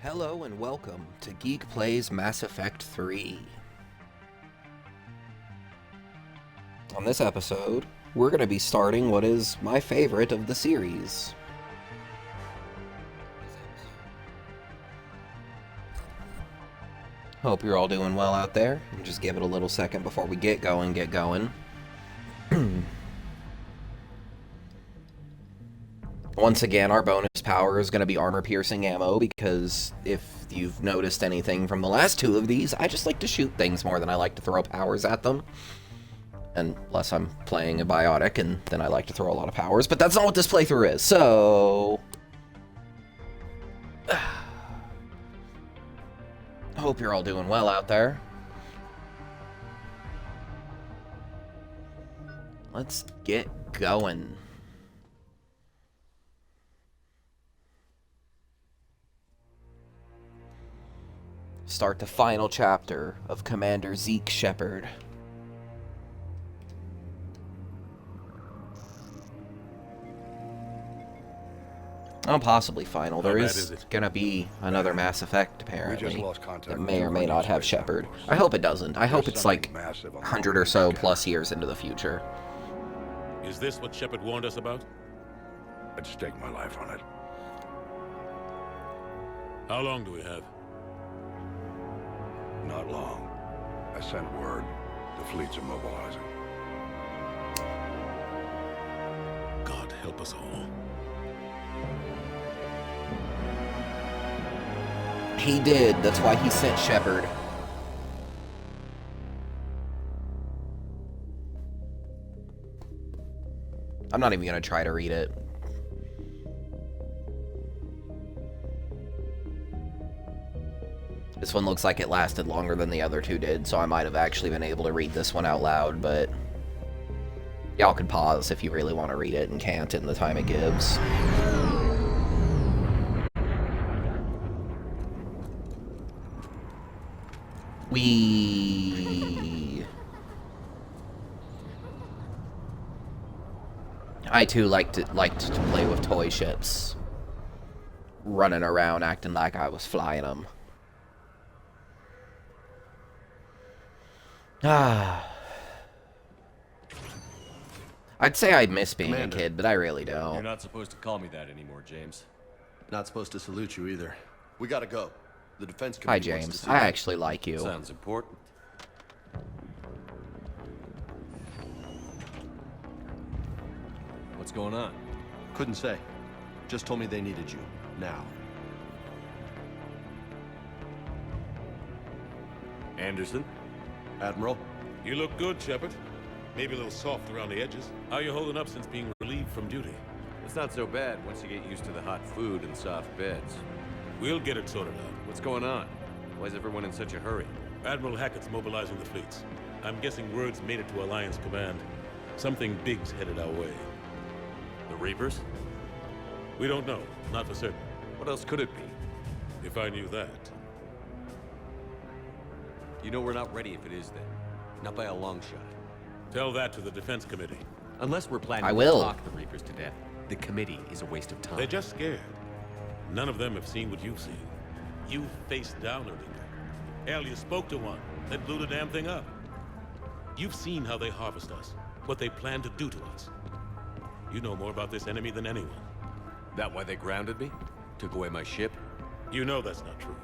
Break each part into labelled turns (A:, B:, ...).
A: Hello and welcome to Geek Plays Mass Effect 3. On this episode, we're going to be starting what is my favorite of the series. Hope you're all doing well out there. Just give it a little second before we get going. Once again, our bonus power is going to be armor-piercing ammo, because if you've noticed anything from the last two of these, I just like to shoot things more than I like to throw powers at them. Unless I'm playing a biotic, and then I like to throw a lot of powers, but that's not what this playthrough is, so... Hope you're all doing well out there. Let's get going. Start the final chapter of Commander Zeke Shepard. Oh, possibly final. There is gonna be another Mass Effect, apparently, that may or may not have Shepard. I hope it doesn't. I hope it's like 100 or so plus years into the future.
B: Is this what Shepard warned us about?
C: I'd stake my life on it.
B: How long do we have?
C: Not long. I sent word. The fleets are mobilizing.
B: God help us all.
A: He did. That's why he sent Shepard. I'm not even gonna try to read it. This one looks like it lasted longer than the other two did, so I might have actually been able to read this one out loud, but... Y'all can pause if you really want to read it and can't in the time it gives. I too liked to play with toy ships. Running around acting like I was flying them. I'd say I miss being a kid, but I really don't.
D: You're not supposed to call me that anymore, James.
E: Not supposed to salute you either. We gotta go. The defense
A: Hi,
E: committee wants to
A: James.
E: see
A: I
E: you.
A: actually like you.
D: Sounds important. What's going on?
E: Couldn't say. Just told me they needed you. Now.
D: Anderson?
E: Admiral?
B: You look good, Shepard. Maybe a little soft around the edges. How you holding up since being relieved from duty?
D: It's not so bad once you get used to the hot food and soft beds.
B: We'll get it sorted out.
D: What's going on? Why is everyone in such a hurry?
B: Admiral Hackett's mobilizing the fleets. I'm guessing word's made it to Alliance Command. Something big's headed our way.
D: The Reapers?
B: We don't know. Not for certain.
D: What else could it be?
B: If I knew that.
D: You know we're not ready if it is then. Not by a long shot.
B: Tell that to the Defense Committee.
D: Unless we're planning
A: I
D: to
A: will.
D: talk the Reapers to death, the committee is a waste of time.
B: They're just scared. None of them have seen what you've seen. You faced down a Reaper. Hell, you spoke to one that blew the damn thing up. You've seen how they harvest us, what they plan to do to us. You know more about this enemy than anyone.
D: That why they grounded me? Took away my ship?
B: You know that's not true.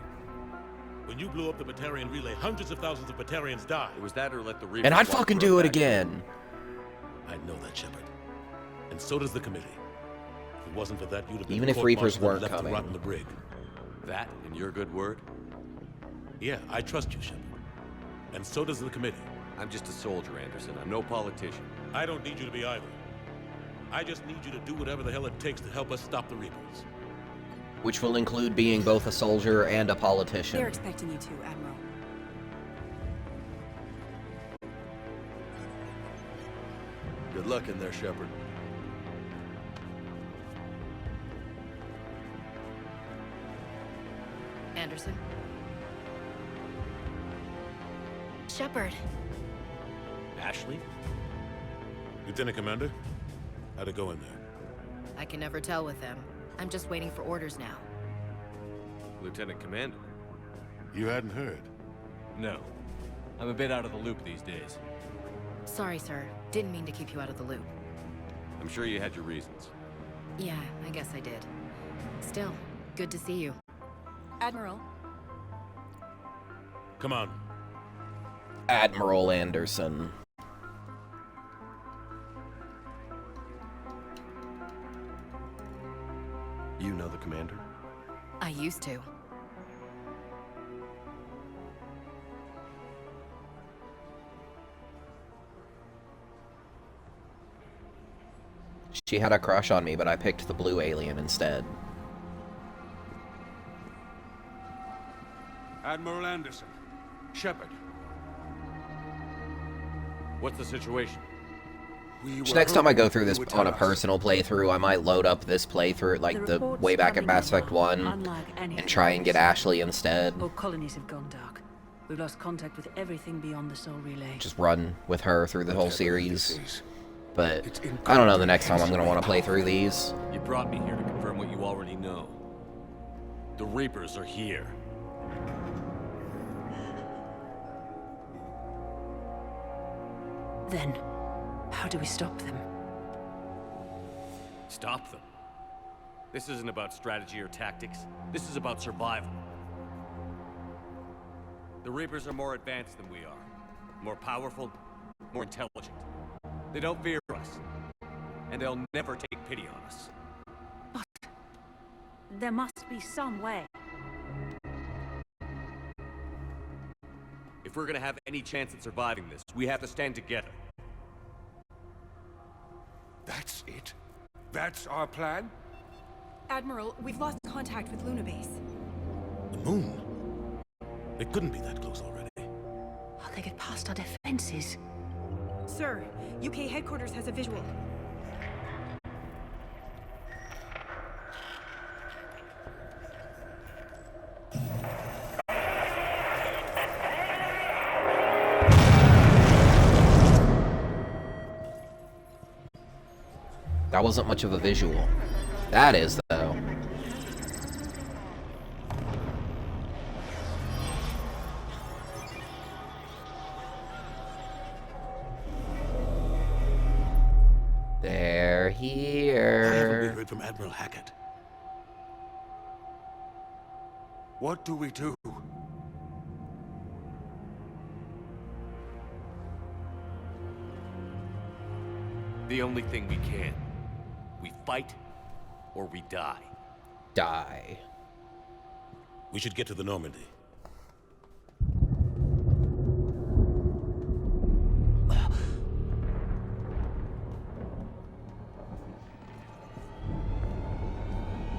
B: When you blew up the Batarian relay, hundreds of thousands of Batarians died.
D: It was that or let the Reapers
A: And I'd
D: walk
A: fucking
D: through
A: do
D: our
A: it
D: back
A: again.
B: I know that, Shepard. And so does the committee. If it wasn't for that, you'd have been
A: Even if Reapers weren't
B: left to
A: coming.
B: rot in the brig.
D: door. That and your good word?
B: Yeah, I trust you, Shepard. And so does the committee.
D: I'm just a soldier, Anderson. I'm no politician.
B: I don't need you to be either. I just need you to do whatever the hell it takes to help us stop the Reapers.
A: Which will include being both a soldier and a politician.
F: They're expecting you to, Admiral.
E: Good luck in there, Shepard.
F: Anderson? Shepard.
D: Ashley?
B: Lieutenant Commander, how'd it go in there?
G: I can never tell with them. I'm just waiting for orders now.
D: Lieutenant Commander.
C: You hadn't heard?
D: No. I'm a bit out of the loop these days.
F: Sorry, sir. Didn't mean to keep you out of the loop.
D: I'm sure you had your reasons.
F: Yeah, I guess I did. Still, good to see you. Admiral.
B: Come on.
A: Admiral Anderson.
E: You know the commander?
F: I used to.
A: She had a crush on me, but I picked the blue alien instead.
C: Admiral Anderson. Shepard.
D: What's the situation?
A: Next time I go through this on a personal playthrough, I might load up this playthrough, like the way back at Mass Effect 1, and try and get Ashley instead.
G: All colonies have gone dark. We've lost contact with everything beyond the Soul Relay.
A: Just run with her through the whole series. But I don't know, the next time I'm going to want to play through these.
D: You brought me here to confirm what you already know. The Reapers are here.
G: Then, how do we stop them?
D: Stop them. This isn't about strategy or tactics. This is about survival. The Reapers are more advanced than we are. More powerful, more intelligent. They don't fear us. And they'll never take pity on us.
G: But there must be some way.
D: If we're gonna have any chance at surviving this, we have to stand together.
C: That's it? That's our plan?
F: Admiral, we've lost contact with Luna Base.
B: The moon? It couldn't be that close already.
G: How'd they get past our defenses?
H: Sir, UK headquarters has a visual.
A: That wasn't much of a visual. That is, though. They're here.
B: Why haven't we heard from Admiral Hackett?
C: What do we do?
D: The only thing we can. We fight, or we die.
A: Die.
B: We should get to the Normandy.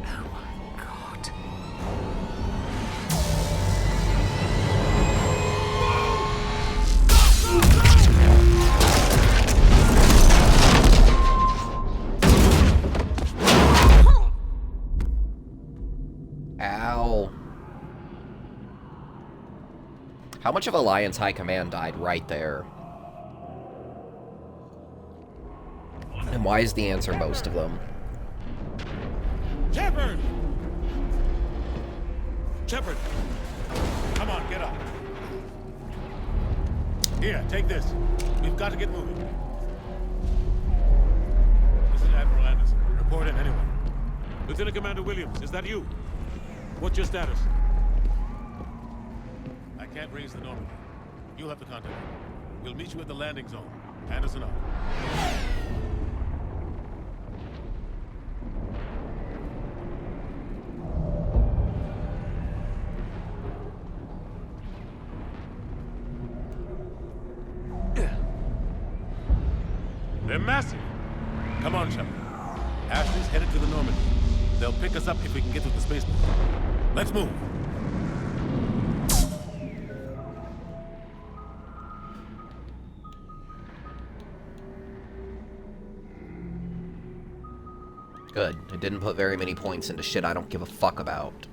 G: Oh my god.
A: Ow. How much of Alliance High Command died right there? And why is the answer most of them?
B: Shepard! Shepard! Come on, get up. Here, take this. We've got to get moving. This is Admiral Anderson. Report in, anyone. Lieutenant Commander Williams, is that you? What's your status? I can't raise the Normandy. You'll have to contact me. We'll meet you at the landing zone. Anderson out. They're massive. Come on, Shepard. Ashley's headed to the Normandy. They'll pick us up if we can get to the spaceport. Let's move.
A: Good. I didn't put very many points into shit I don't give a fuck about.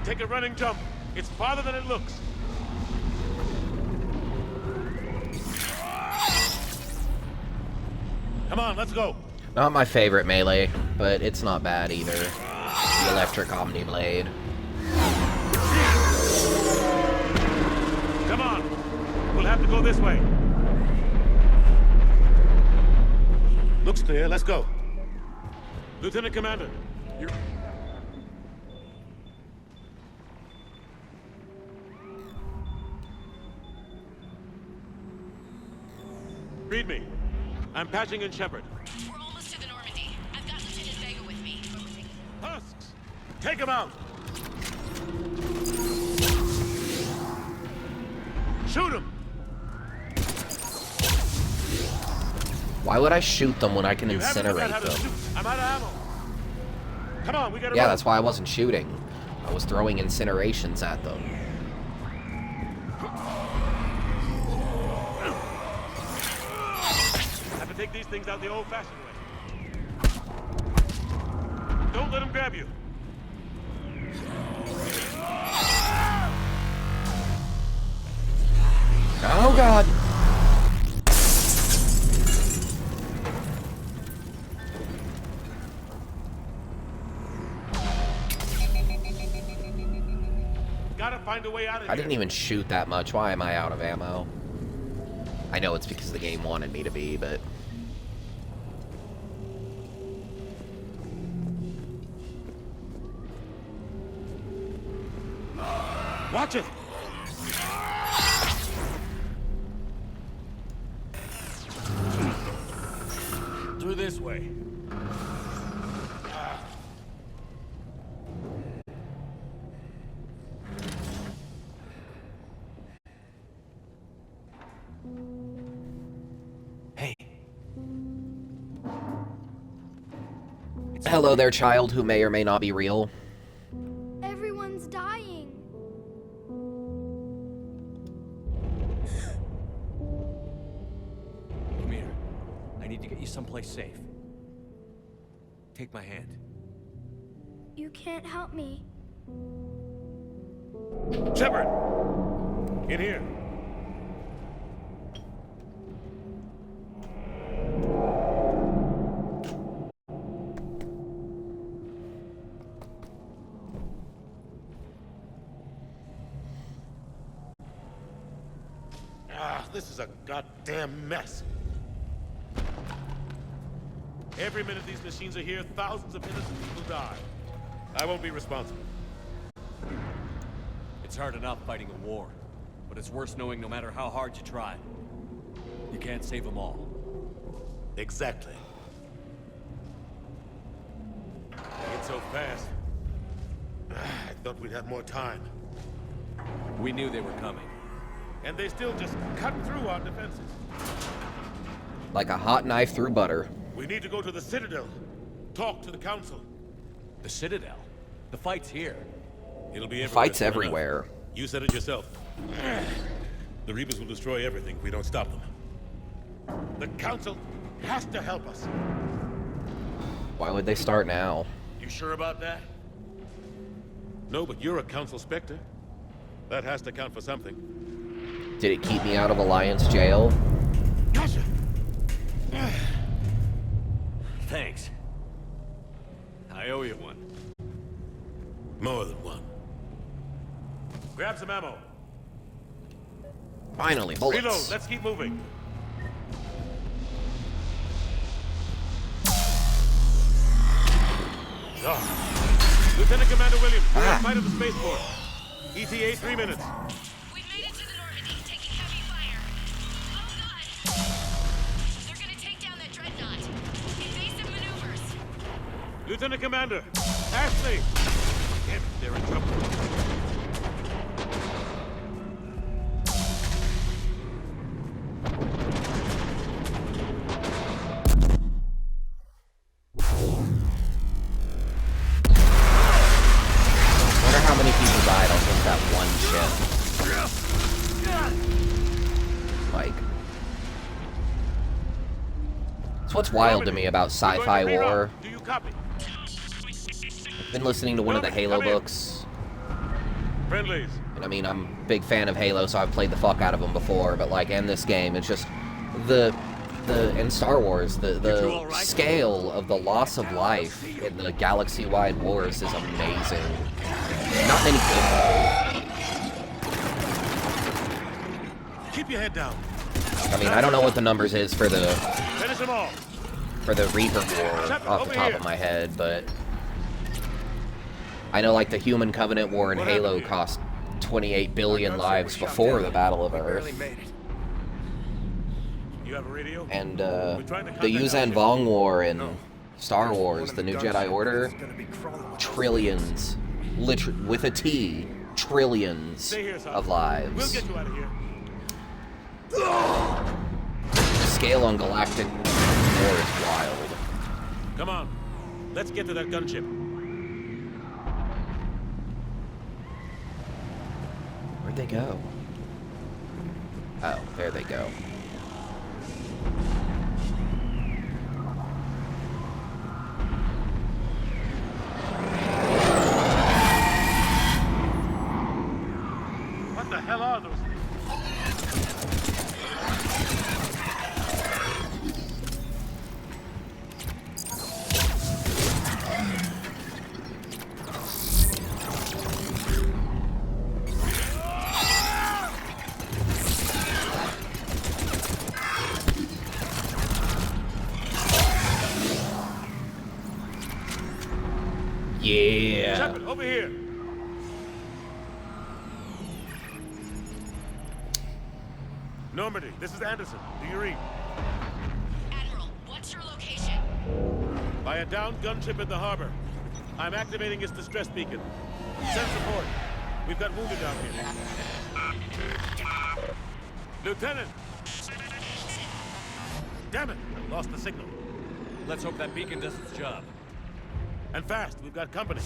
B: Take a running jump. It's farther than it looks. Come on, let's go.
A: Not my favorite melee, but it's not bad either. The electric Omni Blade.
B: Come on. We'll have to go this way. Looks clear. Let's go. Lieutenant Commander, you're... Read me. I'm patching in Shepard.
F: We're almost to the Normandy. I've got Lieutenant Vega with me.
B: Husks! Take him out! Shoot him!
A: Why would I shoot them when I can
B: You haven't figured out
A: incinerate
B: how to
A: them?
B: shoot. I'm out of ammo. Come on, we gotta
A: Yeah,
B: run.
A: that's why I wasn't shooting. I was throwing incinerations at them.
B: Have to take these things out the old-fashioned way. Don't let them grab you.
A: Oh god!
B: Gotta find a way out of here.
A: I didn't even shoot that much. Why am I out of ammo? I know it's because the game wanted me to be, but...
B: Watch it! Through this way.
D: Hey.
A: Hello there, child who may or may not be real.
I: Everyone's dying.
D: Come here. I need to get you someplace safe. Take my hand.
I: You can't help me.
B: Shepard! In here. This is a goddamn mess. Every minute these machines are here, thousands of innocent people die. I won't be responsible.
D: It's hard enough fighting a war, but it's worse knowing no matter how hard you try, you can't save them all.
B: Exactly. It's so fast. I thought we'd have more time.
D: We knew they were coming.
B: And they still just cut through our defenses.
A: Like a hot knife through butter.
B: We need to go to the Citadel. Talk to the Council.
D: The Citadel? The fight's here.
B: It'll be everywhere.
A: Fights
B: soon enough.
A: everywhere.
B: You said it yourself. The Reapers will destroy everything if we don't stop them. The Council has to help us.
A: Why would they start now?
B: You sure about that? No, but you're a Council Spectre. That has to count for something.
A: Did it keep me out of Alliance jail?
B: Gotcha!
D: Thanks. I owe you one.
B: More than one. Grab some ammo.
A: Finally, bullets.
B: Reload. Let's keep moving. Lieutenant Commander Williams, we're in fight of the spaceport. ETA 3 minutes.
F: We've made it to the Normandy, taking heavy fire. Oh god! They're gonna take down that dreadnought. Invasive maneuvers.
B: Lieutenant Commander, Ashley! Damn it, they're in trouble.
A: Wonder how many people died on just that one ship. Like... It's what's wild to me about sci-fi war.
B: Do you copy?
A: Been listening to one of the Halo books.
B: Friendlies.
A: And I mean, I'm a big fan of Halo, so I've played the fuck out of them before, but like in this game, it's just in Star Wars, the scale of the loss of life in the galaxy-wide wars is amazing. Not many
B: Keep your head down.
A: I mean, I don't know what the numbers is for the
B: Finish them all.
A: Reaper War off the top of my head, but I know like the Human Covenant War in Halo cost 28 billion lives before the Battle of Earth.
B: You have a radio?
A: And the Yuuzhan Vong War in Star Wars, the New Jedi Order, trillions, literally with a T, trillions of lives.
B: We'll get you out of here.
A: The scale on galactic war is wild.
B: Come on, let's get to that gunship.
A: Where'd they go? Oh, there they go.
B: What the hell are those things?
A: Yeah.
B: Shepard, over here. Normandy, this is Anderson. Do you read?
F: Admiral, what's your location?
B: By a downed gunship in the harbor. I'm activating its distress beacon. Send support. We've got wounded down here. Lieutenant! Damn it! I lost the signal.
D: Let's hope that beacon does its job.
B: And fast, we've got company.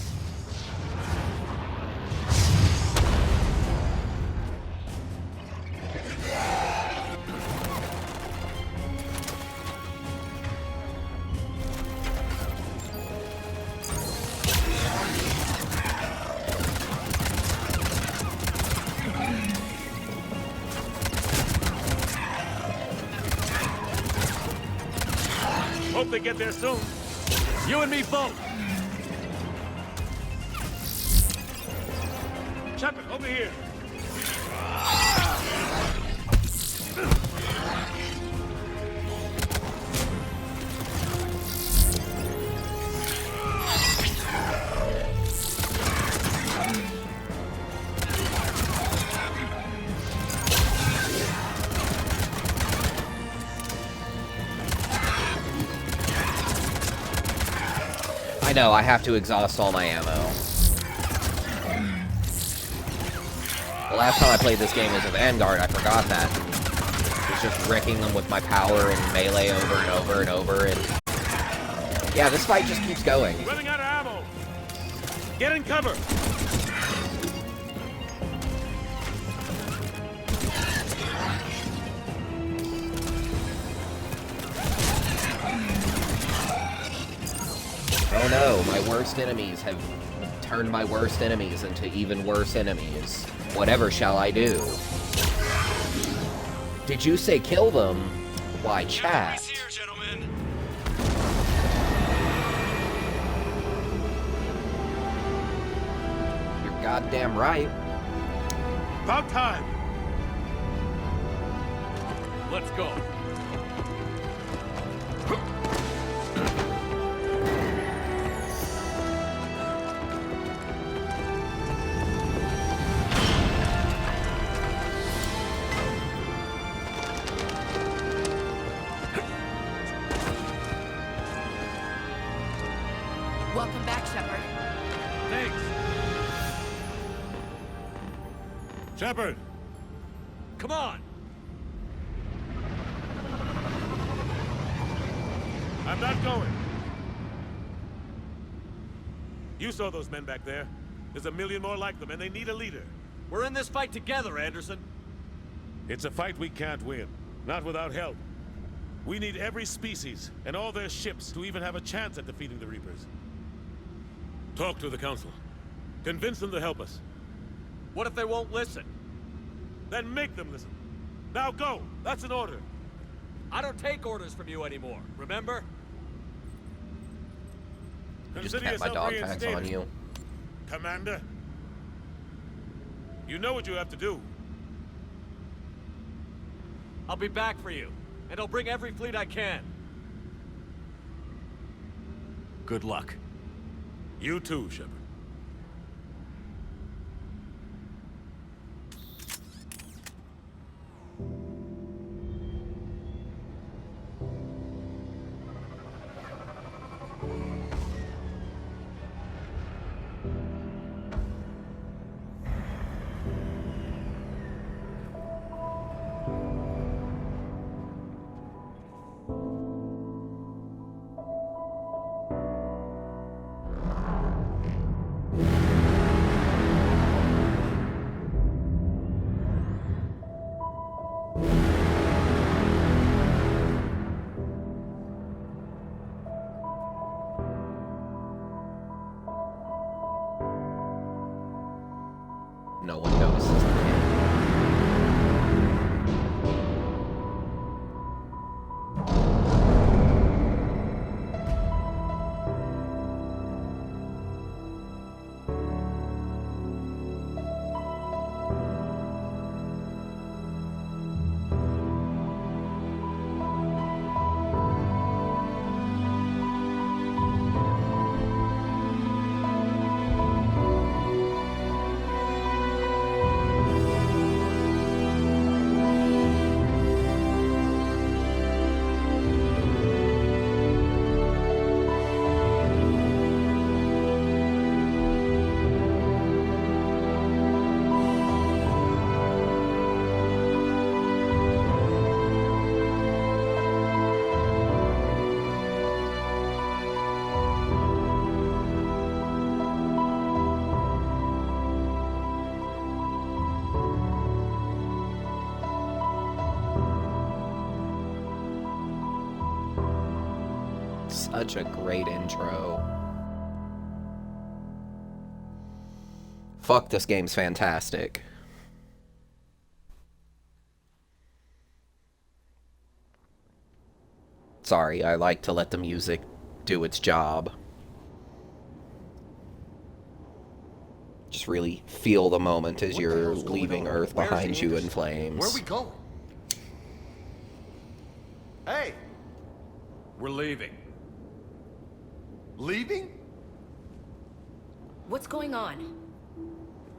B: Hope they get there soon.
D: You and me both!
B: Shepard, over here.
A: I know, I have to exhaust all my ammo. The last time I played this game as a Vanguard, I forgot that. I was just wrecking them with my power and melee over and over and over, and... yeah, this fight just keeps going.
B: Running out of ammo. Get in cover.
A: Oh no, my worst enemies have turned my worst enemies into even worse enemies. Whatever shall I do? Did you say kill them? Why, chat?
D: Here, gentlemen.
A: You're goddamn right.
B: About time.
D: Let's go.
F: Welcome back, Shepard.
D: Thanks.
B: Shepard.
D: Come on.
B: I'm not going. You saw those men back there. There's a million more like them, and they need a leader.
D: We're in this fight together, Anderson.
B: It's a fight we can't win. Not without help. We need every species and all their ships to even have a chance at defeating the Reapers. Talk to the Council. Convince them to help us.
D: What if they won't listen?
B: Then make them listen. Now go! That's an order!
D: I don't take orders from you anymore, remember?
A: You just
B: Consider
A: pat my
B: yourself
A: dog tags
B: reinstated,
A: on you.
B: Commander. You know what you have to do.
D: I'll be back for you, and I'll bring every fleet I can. Good luck.
B: You too, Shepard.
A: No one notices. Such a great intro. Fuck, this game's fantastic. Sorry, I like to let the music do its job. Just really feel the moment as you're leaving Earth behind you in flames.
E: Where are we going? Hey!
D: We're leaving.
E: Leaving?
F: What's going on?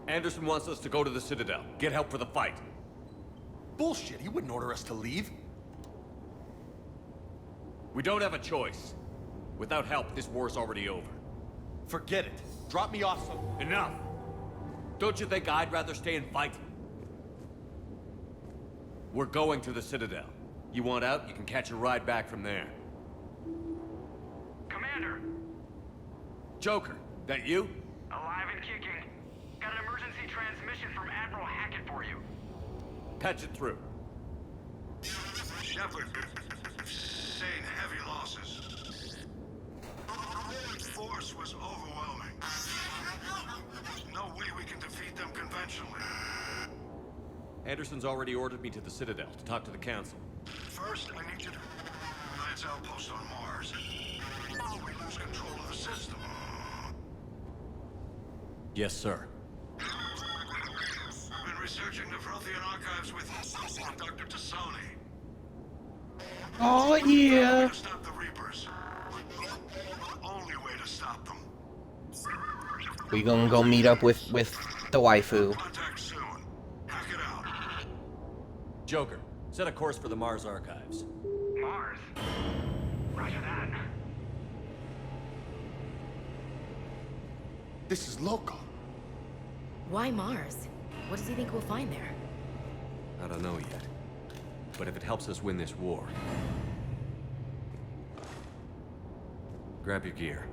D: Anderson wants us to go to the Citadel. Get help for the fight.
E: Bullshit, he wouldn't order us to leave.
D: We don't have a choice. Without help, this war's already over.
E: Forget it. Drop me off some...
D: Enough! Don't you think I'd rather stay and fight? We're going to the Citadel. You want out, you can catch a ride back from there.
J: Commander!
D: Joker, that you?
J: Alive and kicking. Got an emergency transmission from Admiral Hackett for you.
D: Patch it through.
C: Shepard, sustained heavy losses. The force was overwhelming. There's no way we can defeat them conventionally.
D: Anderson's already ordered me to the Citadel to talk to the Council.
C: First, I need you to Alliance outpost on Mars. We lose control of the system.
D: Yes, sir.
C: I've been researching the Frothian archives with Dr. Tassoni.
A: Oh yeah.
C: To stop the Reapers. The only way to stop them.
A: We gonna go meet up with the waifu.
C: Contact soon. Hack it out.
D: Joker, set a course for the Mars archives.
J: Mars. Roger that.
E: This is local.
F: Why Mars? What does he think we'll find there?
D: I don't know yet. But if it helps us win this war... Grab your gear.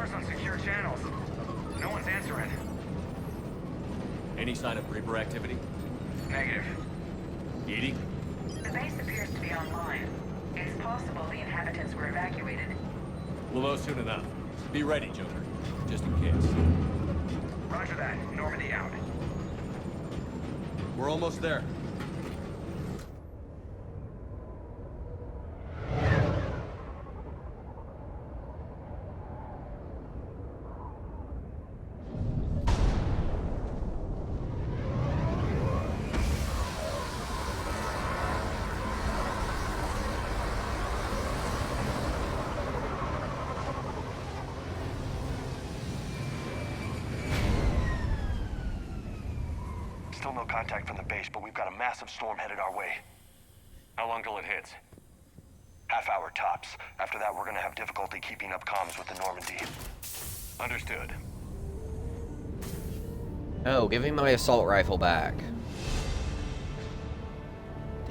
J: Mars on secure channels. No one's answering.
D: Any sign of Reaper activity?
J: Negative.
D: Edie?
K: The base appears to be online. It's possible the inhabitants were evacuated.
D: We'll know soon enough. Be ready, Joker. Just in case.
J: Roger that. Normandy out.
E: We're almost there.
C: Still no contact from the base, but we've got a massive storm headed our way.
D: How long till it hits?
C: Half hour tops. After that, we're gonna have difficulty keeping up comms with the Normandy.
D: Understood.
A: Oh, give me my assault rifle back.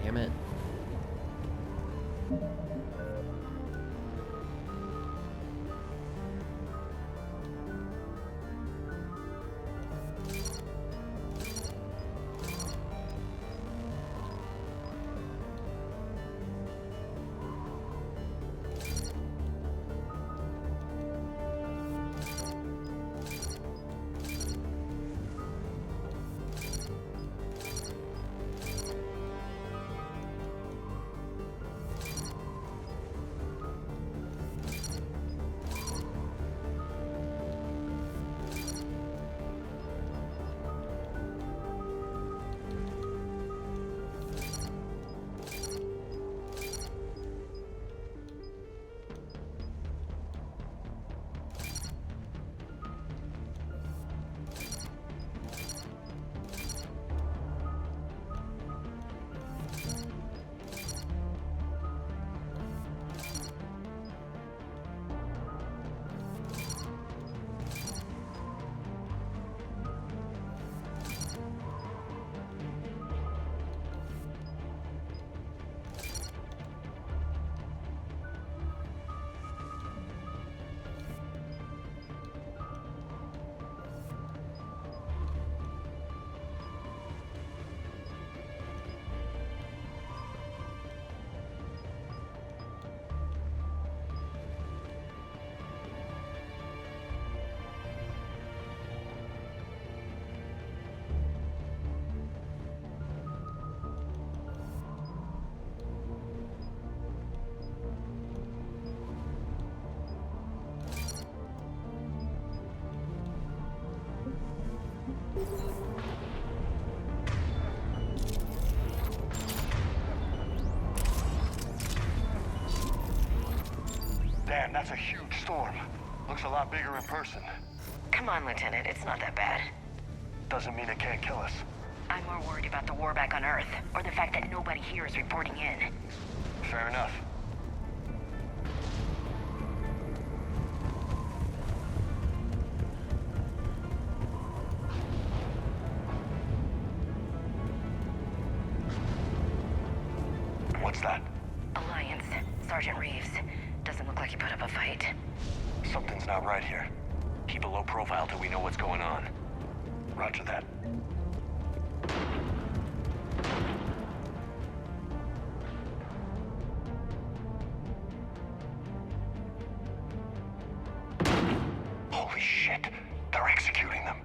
A: Damn it.
C: Damn, that's a huge storm. Looks a lot bigger in person.
K: Come on, Lieutenant. It's not that bad.
C: Doesn't mean it can't kill us.
K: I'm more worried about the war back on Earth, or the fact that nobody here is reporting in.
C: Fair enough. What's that?
K: Alliance. Sergeant Reeves. Doesn't look like he put up a fight.
C: Something's not right here.
D: Keep a low profile till we know what's going on.
C: Roger that. Holy shit! They're executing them.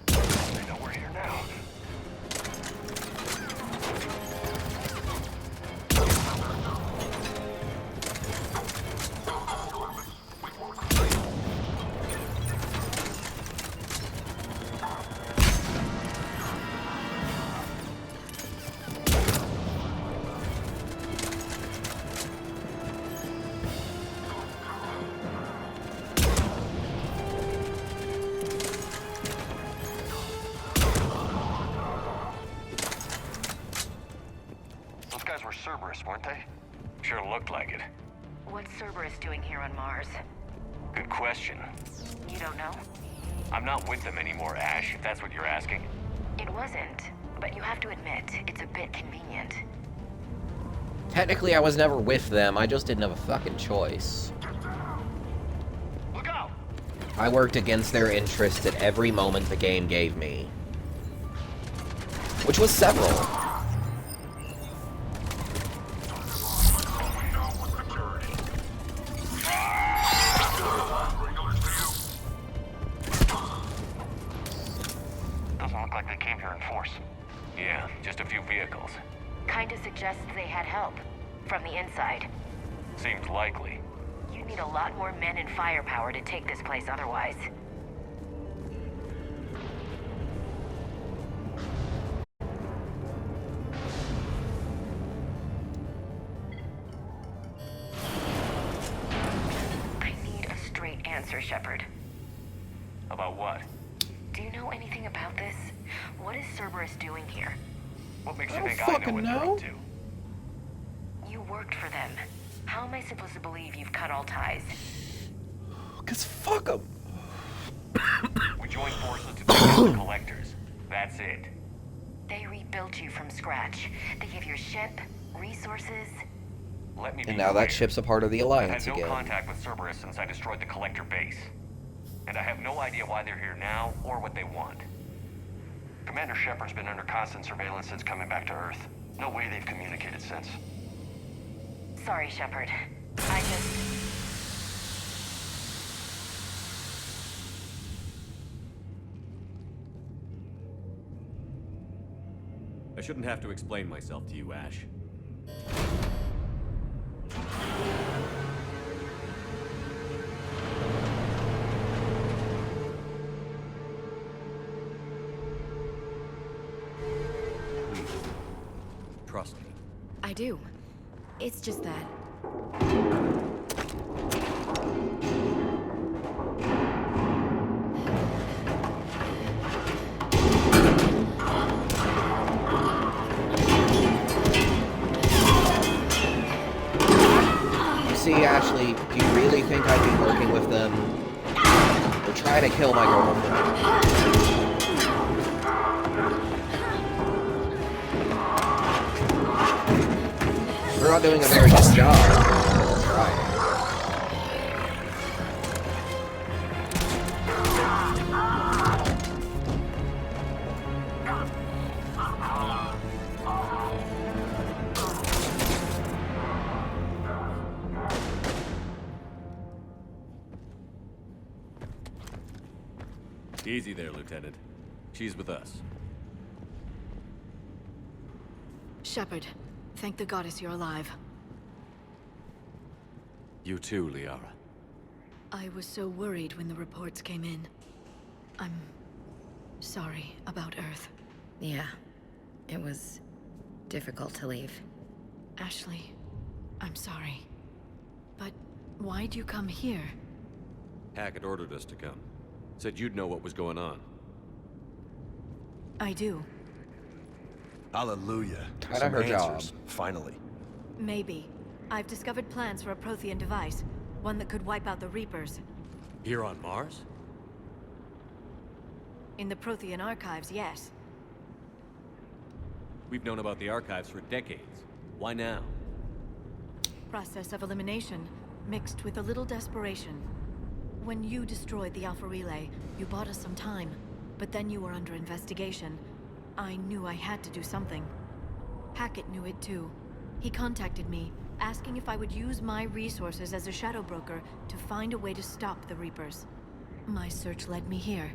C: They know we're here now. Cerberus, weren't they?
D: Sure looked like it.
K: What's Cerberus doing here on Mars?
D: Good question.
K: You don't know?
D: I'm not with them anymore, Ash, if that's what you're asking.
K: It wasn't, but you have to admit, it's a bit convenient.
A: Technically, I was never with them. I just didn't have a fucking choice.
J: Look out!
A: I worked against their interests at every moment the game gave me. Which was several.
J: Doesn't look like they came here in force.
D: Yeah, just a few vehicles.
F: Kinda suggests they had help. From the inside.
D: Seems likely.
F: You'd need a lot more men and firepower to take this place otherwise. I need a straight answer, Shepard.
D: About what?
F: Do you know anything about this? What is Cerberus doing here?
D: What makes
A: I
D: you
A: don't
D: think I know
A: fucking
D: what they're
A: know.
D: up to?
F: You worked for them. How am I supposed to believe you've cut all ties?
A: Cause fuck them.
D: We joined forces to take out the collectors. That's it.
F: They rebuilt you from scratch. They gave your ship, resources.
D: Let me be
A: And now
D: clear.
A: that ship's a part of the
D: I've
A: Alliance
D: had no
A: again.
D: contact with Cerberus since I destroyed the collector base. And I have no idea why they're here now or what they want.
C: Commander Shepard's been under constant surveillance since coming back to Earth. No way they've communicated since.
F: Sorry, Shepard. I just...
D: I shouldn't have to explain myself to you, Ash. Please, trust me.
F: I do. It's just that...
A: See, Ashley, do you really think I'd be working with them? They're trying to kill my girlfriend. They're not doing a very good job. Right.
D: Easy there, Lieutenant. She's with us.
G: Shepard, thank the goddess you're alive.
D: You too, Liara.
G: I was so worried when the reports came in. I'm sorry about Earth.
F: Yeah. It was difficult to leave.
G: Ashley, I'm sorry. But why'd you come here?
D: Hackett ordered us to come. Said you'd know what was going on.
G: I do.
E: Hallelujah.
A: Kinda
E: Some
A: her job.
E: answers, finally.
G: Maybe. I've discovered plans for a Prothean device. One that could wipe out the Reapers.
D: Here on Mars?
G: In the Prothean archives, yes.
D: We've known about the archives for decades. Why now?
G: Process of elimination, mixed with a little desperation. When you destroyed the Alpha Relay, you bought us some time. But then you were under investigation. I knew I had to do something. Hackett knew it too. He contacted me, asking if I would use my resources as a shadow broker to find a way to stop the Reapers. My search led me here.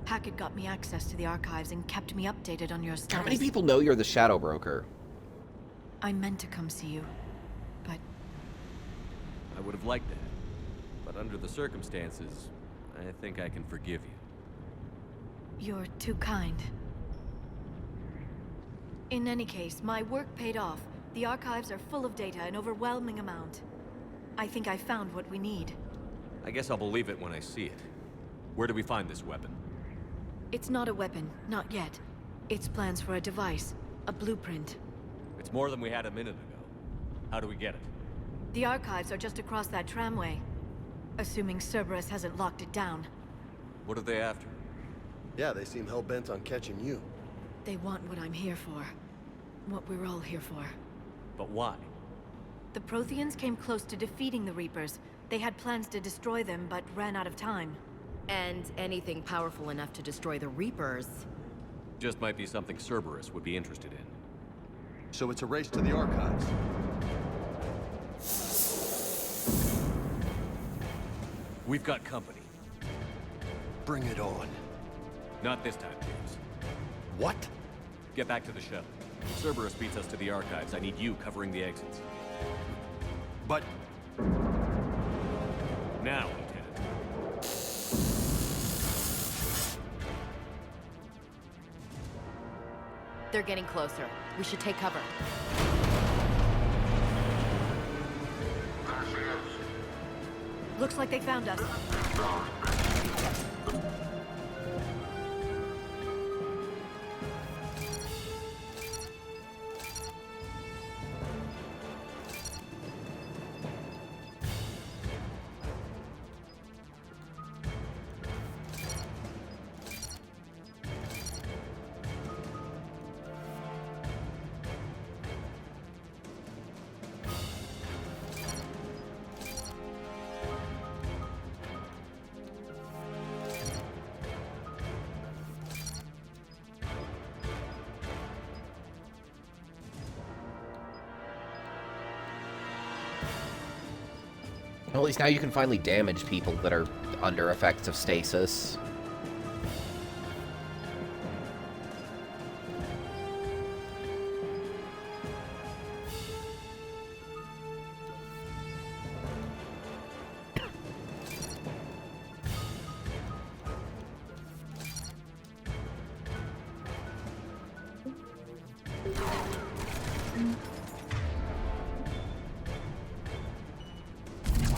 G: Hackett got me access to the archives and kept me updated on your status.
A: How many people know you're the Shadow Broker?
G: I meant to come see you, but
D: I would have liked that. But under the circumstances, I think I can forgive you.
G: you're too kind. In any case, my work paid off. The archives are full of data, an overwhelming amount. I think I found what we need.
D: I guess I'll believe it when I see it. Where do we find this weapon?
G: It's not a weapon, not yet. It's plans for a device, a blueprint.
D: It's more than we had a minute ago. How do we get it?
G: The archives are just across that tramway. Assuming Cerberus hasn't locked it down.
D: What are they after?
E: Yeah, they seem hell-bent on catching you.
G: They want what I'm here for. What we're all here for.
D: But why?
G: The Protheans came close to defeating the Reapers. They had plans to destroy them, but ran out of time.
L: And anything powerful enough to destroy the Reapers.
D: Just might be something Cerberus would be interested in.
E: So it's a race to the archives.
D: We've got company.
E: Bring it on.
D: Not this time, James.
E: What?
D: Get back to the shuttle. If Cerberus beats us to the archives, I need you covering the exits.
E: But...
D: Now, Lieutenant.
L: They're getting closer. We should take cover.
C: There she is.
G: Looks like they found us.
A: Well, at least now you can finally damage people that are under effects of stasis.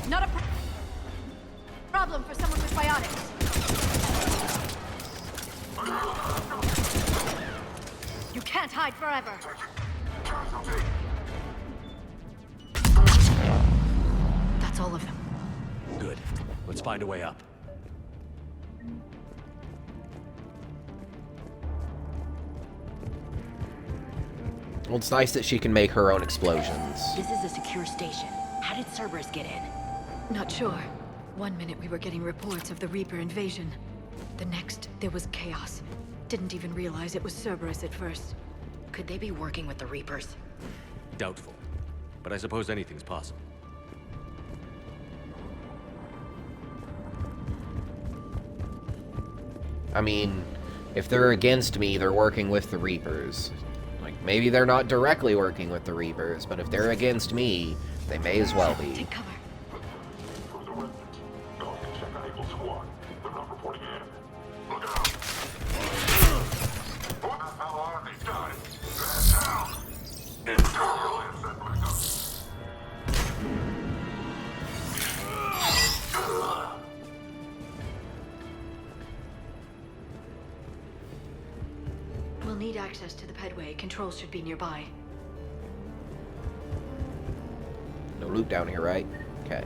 G: Not a problem for someone with biotics. You can't hide forever. That's all of them.
D: Good. Let's find a way up.
A: Well, it's nice that she can make her own explosions.
L: This is a secure station. How did Cerberus get in?
G: Not sure. One minute we were getting reports of the Reaper invasion. The next, there was chaos. Didn't even realize it was Cerberus at first.
L: Could they be working with the Reapers?
D: Doubtful. But I suppose anything's possible.
A: I mean, if they're against me, they're working with the Reapers. Like, maybe they're not directly working with the Reapers, but if they're against me, they may as well be.
G: Take cover.
C: Squad. They're not reporting in. Look out! Who the hell are these guys? Stand down! Internal assembly.
G: We'll need access to the pedway. Controls should be nearby.
A: No loot down here, right? Okay.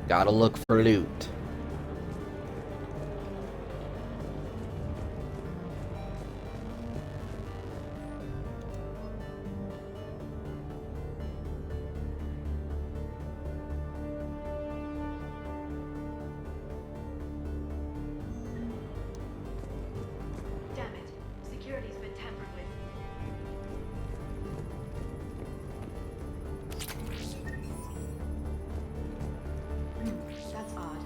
A: Gotta look for loot.
G: Damn it. Security's been tampered with. That's odd.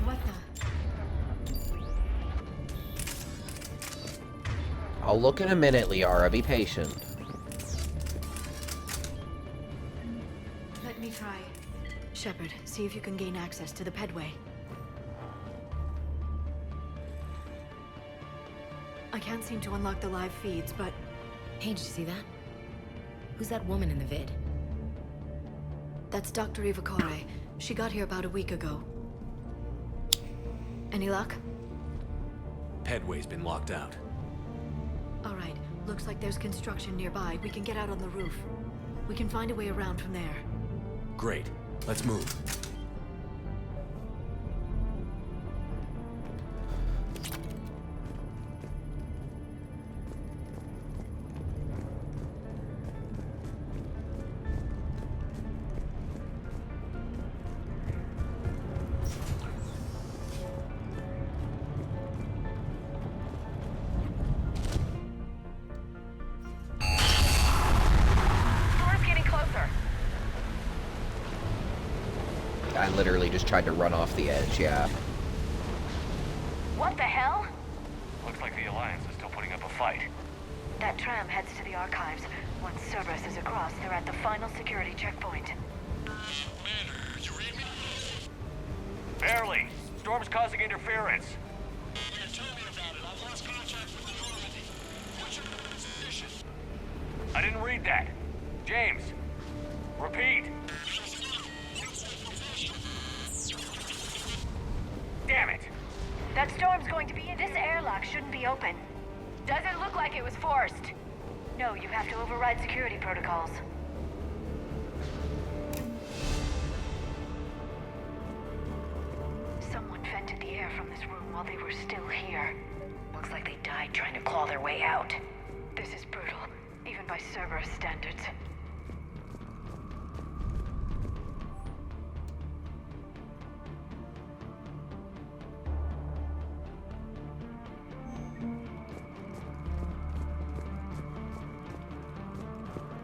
G: What the?
A: I'll look in a minute, Liara. Be patient.
G: Let me try. Shepard, see if you can gain access to the pedway. I can't seem to unlock the live feeds, but...
L: Hey, did you see that? Who's that woman in the vid?
G: That's Dr. Ivakore. She got here about a week ago. Any luck?
D: Headway's been locked out.
G: Alright, looks like there's construction nearby. We can get out on the roof. We can find a way around from there.
D: Great. Let's move.
A: I literally just tried to run off the edge, yeah.
F: What the hell?
J: Looks like the Alliance is still putting up a fight.
G: That tram heads to the archives. Once Cerberus is across, they're at the final security checkpoint.
C: Commander, you read me?
J: Barely. Storm's causing interference.
C: Yeah, tell me about it. I've lost contact with the Normandy. What's your position?
J: I didn't read that. James, repeat. Damn it.
F: That storm's going to be in. This airlock shouldn't be open. Doesn't look like it was forced.
G: No, you have to override security protocols. Someone vented the air from this room while they were still here.
F: Looks like they died trying to claw their way out.
G: This is brutal, even by Cerberus standards.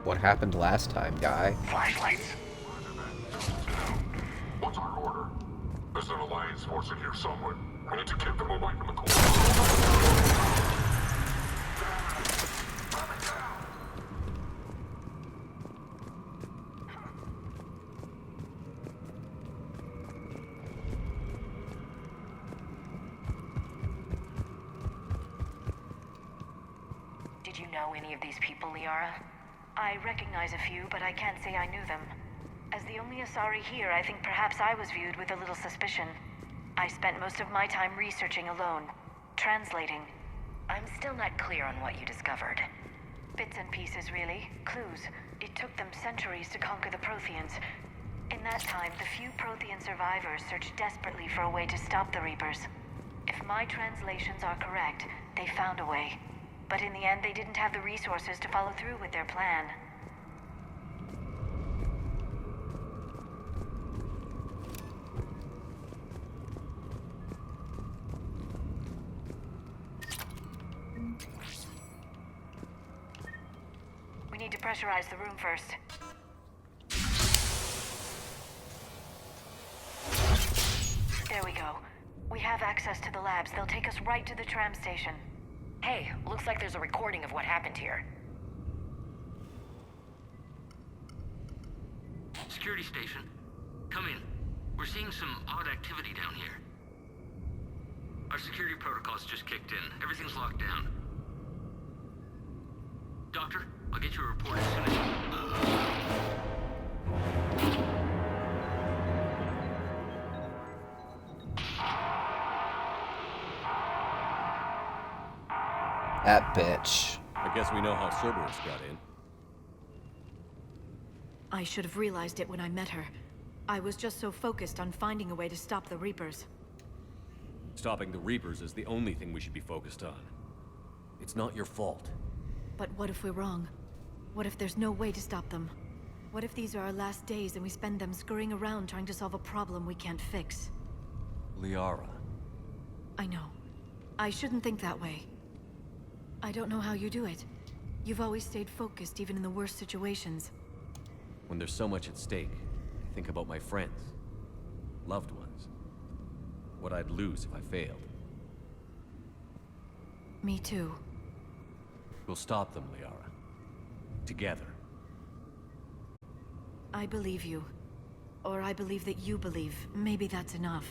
A: What happened last time, guy?
J: Flashlights.
C: What's our order? There's an Alliance force in here somewhere. We need to keep them away from the core.
F: Did you know any of these people, Liara?
G: I recognize a few, but I can't say I knew them. As the only Asari here, I think perhaps I was viewed with a little suspicion. I spent most of my time researching alone, translating.
F: I'm still not clear on what you discovered.
G: Bits and pieces, really. Clues. It took them centuries to conquer the Protheans. In that time, the few Prothean survivors searched desperately for a way to stop the Reapers. If my translations are correct, they found a way. But in the end, they didn't have the resources to follow through with their plan. We need to pressurize the room first. There we go. We have access to the labs. They'll take us right to the tram station.
F: Hey, looks like there's a recording of what happened here.
M: Security station. Come in. We're seeing some odd activity down here. Our security protocols just kicked in. Everything's locked down. Doctor, I'll get you a report as soon as...
A: That bitch.
D: I guess we know how Cerberus got in.
G: I should have realized it when I met her. I was just so focused on finding a way to stop the Reapers.
D: Stopping the Reapers is the only thing we should be focused on. It's not your fault.
G: But what if we're wrong? What if there's no way to stop them? What if these are our last days and we spend them scurrying around trying to solve a problem we can't fix?
D: Liara.
G: I know. I shouldn't think that way. I don't know how you do it. You've always stayed focused even in the worst situations.
D: When there's so much at stake, I think about my friends, loved ones. What I'd lose if I failed.
G: Me too.
D: We'll stop them, Liara. Together.
G: I believe you. Or I believe that you believe. Maybe that's enough.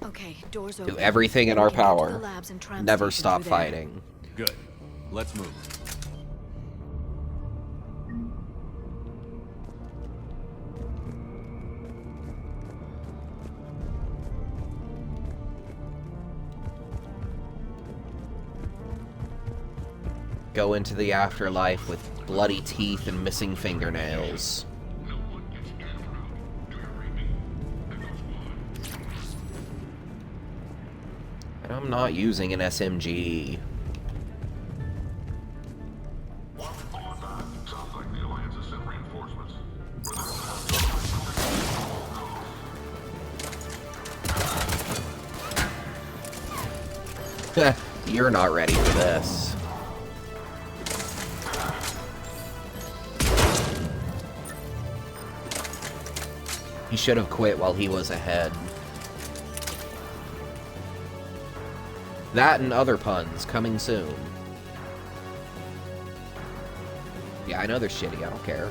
G: Okay, doors open.
A: Do everything in
G: We
A: our
G: can get to the
A: power.
G: labs and tram
A: Never
G: station
A: stop
G: through there.
A: fighting.
D: Good. Let's move.
A: Go into the afterlife with bloody teeth and missing fingernails. And I'm not using an SMG. You're not ready for this. He should have quit while he was ahead. That and other puns coming soon. Yeah, I know they're shitty, I don't care.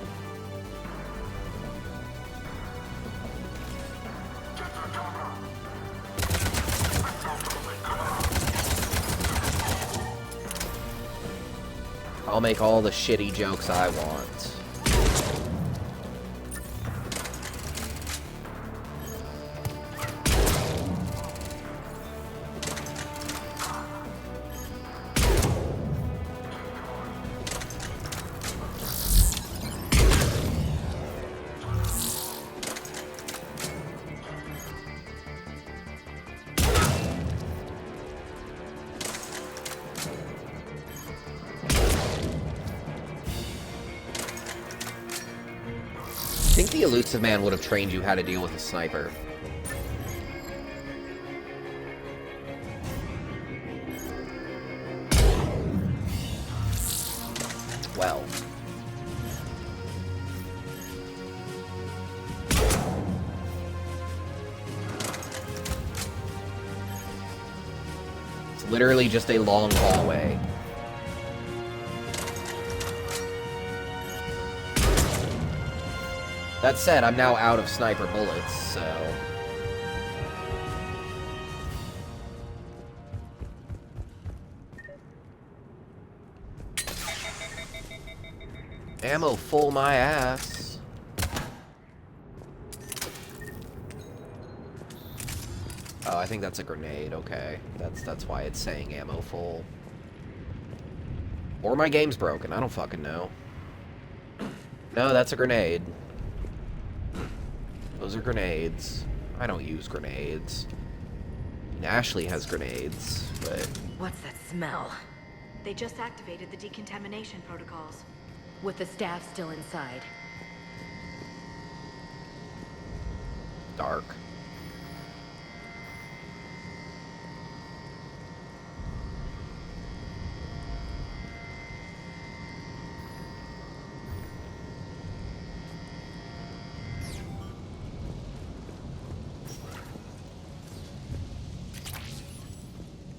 A: I'll make all the shitty jokes I want. I think the elusive man would have trained you how to deal with a sniper. Well. It's literally just a long hallway. That said, I'm now out of sniper bullets, so... Ammo full my ass. Oh, I think that's a grenade, okay. That's why it's saying ammo full. Or my game's broken, I don't fucking know. No, that's a grenade. Those are grenades. I don't use grenades. And Ashley has grenades, but...
L: What's that smell?
G: They just activated the decontamination protocols.
L: With the staff still inside.
A: Dark.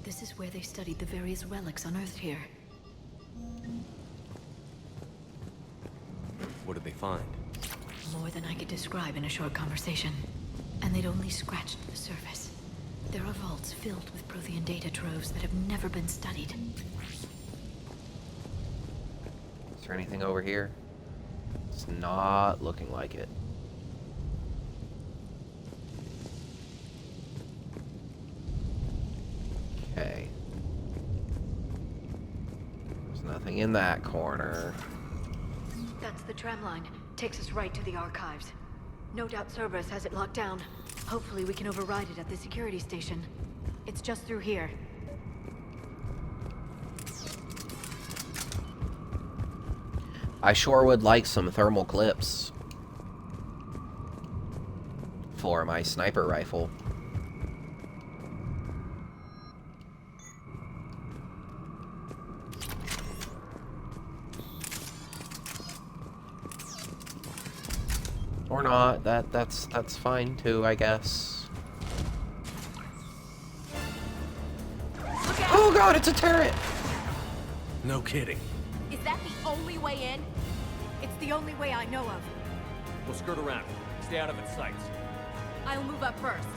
G: This is where they studied the various relics unearthed here.
D: What did they find?
G: More than I could describe in a short conversation. And they'd only scratched the surface. There are vaults filled with Prothean data troves that have never been studied.
A: Is there anything over here? It's not looking like it. Okay. There's nothing in that corner.
G: That's the tram line. Takes us right to the archives. No doubt Cerberus has it locked down. Hopefully we can override it at the security station. It's just through here.
A: I sure would like some thermal clips for my sniper rifle. Or not. That's fine too, I guess. Oh god, it's a turret!
D: No kidding.
L: Is that the only way in?
G: It's the only way I know of.
D: We'll skirt around. Stay out of its sights.
L: I'll move up first.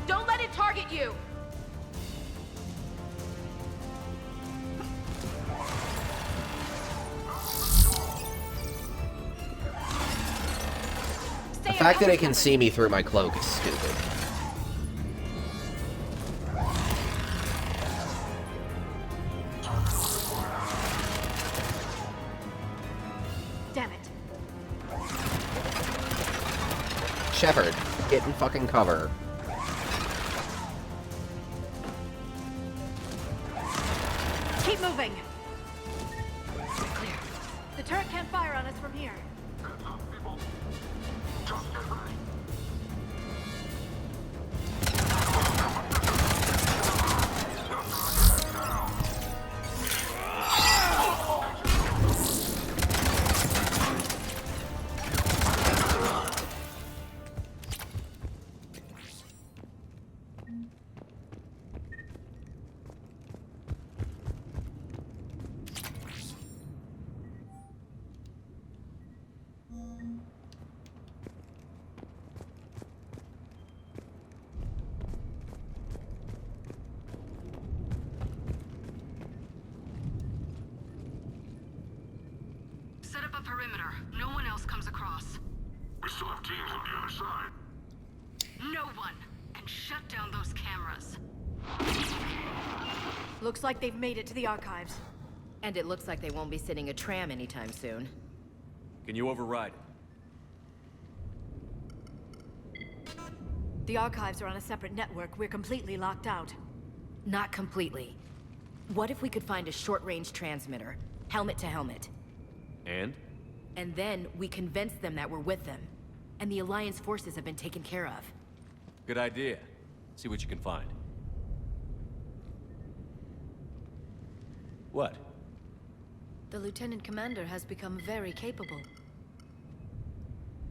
L: Don't let it target you!
A: The fact that it can see me through my cloak is stupid.
G: Damn it.
A: Shepard, get in fucking cover.
G: Keep moving. Clear. The turret can't fire on us from here.
F: Set up a perimeter. No one else comes across.
C: We still have teams on the other side.
F: No one. And shut down those cameras.
G: Looks like they've made it to the archives.
L: And it looks like they won't be sitting a tram anytime soon.
D: Can you override it?
G: The archives are on a separate network. We're completely locked out.
L: Not completely. What if we could find a short-range transmitter, helmet to helmet?
D: And?
L: And then we convince them that we're with them. And the Alliance forces have been taken care of.
D: Good idea. See what you can find. What?
G: The Lieutenant Commander has become very capable.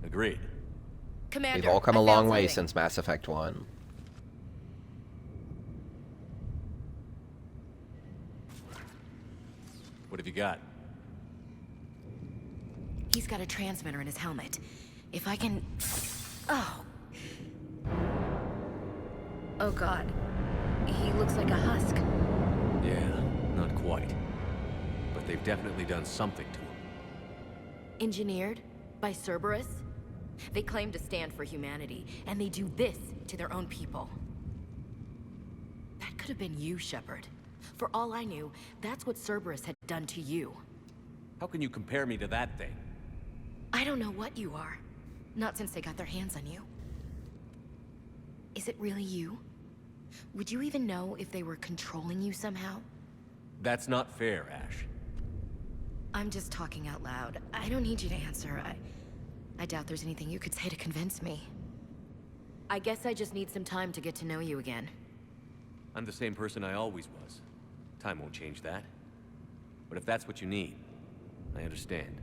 D: Agreed.
L: Commander,
A: We've all come
L: I
A: a long
L: found
A: way
L: something.
A: since Mass Effect 1.
D: What have you got?
L: He's got a transmitter in his helmet. If I can... Oh. Oh god. He looks like a husk.
D: Yeah, not quite. But they've definitely done something to him.
L: Engineered by Cerberus? They claim to stand for humanity, and they do this to their own people. That could have been you, Shepard. For all I knew, that's what Cerberus had done to you.
D: How can you compare me to that thing?
L: I don't know what you are. Not since they got their hands on you. Is it really you? Would you even know if they were controlling you somehow?
D: That's not fair, Ash.
L: I'm just talking out loud. I don't need you to answer. I doubt there's anything you could say to convince me. I guess I just need some time to get to know you again.
D: I'm the same person I always was. Time won't change that. But if that's what you need, I understand.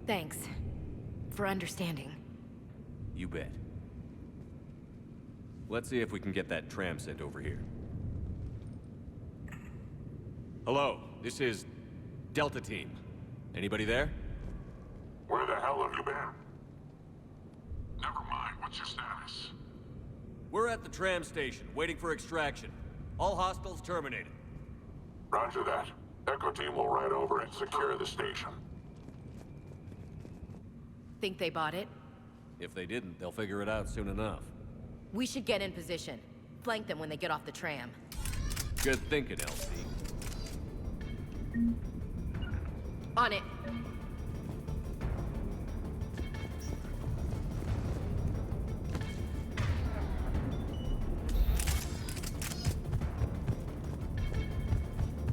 L: Thanks. For understanding.
D: You bet. Let's see if we can get that tram sent over here. Hello, this is Delta Team. Anybody there?
C: Where the hell have you been? Never mind, what's your status?
D: We're at the tram station, waiting for extraction. All hostiles terminated.
C: Roger that. Echo Team will ride over and secure the station.
L: Think they bought it?
D: If they didn't, they'll figure it out soon enough.
L: We should get in position. Flank them when they get off the tram.
D: Good thinking, LC.
L: On it.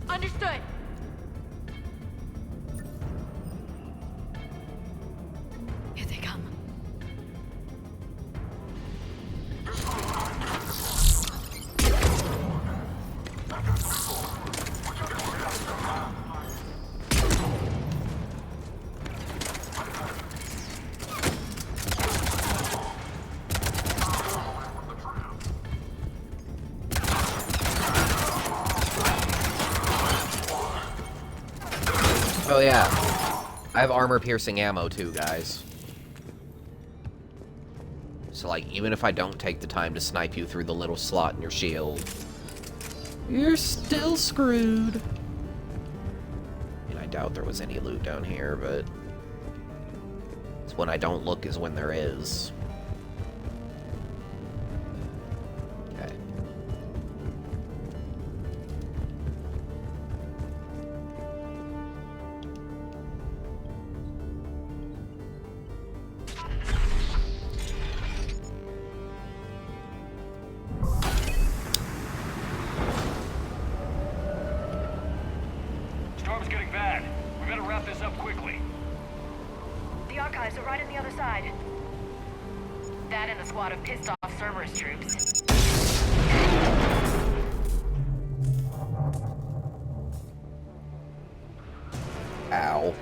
L: Understood.
G: Here they come.
A: Oh yeah, I have armor-piercing ammo too, guys. So, like, even if I don't take the time to snipe you through the little slot in your shield, you're still screwed. I mean, I doubt there was any loot down here, but it's when I don't look is when there is. Okay.
J: Storm's getting bad. We better wrap this up quickly.
F: The archives are right on the other side. That and a squad of pissed off Cerberus troops.
A: Ow.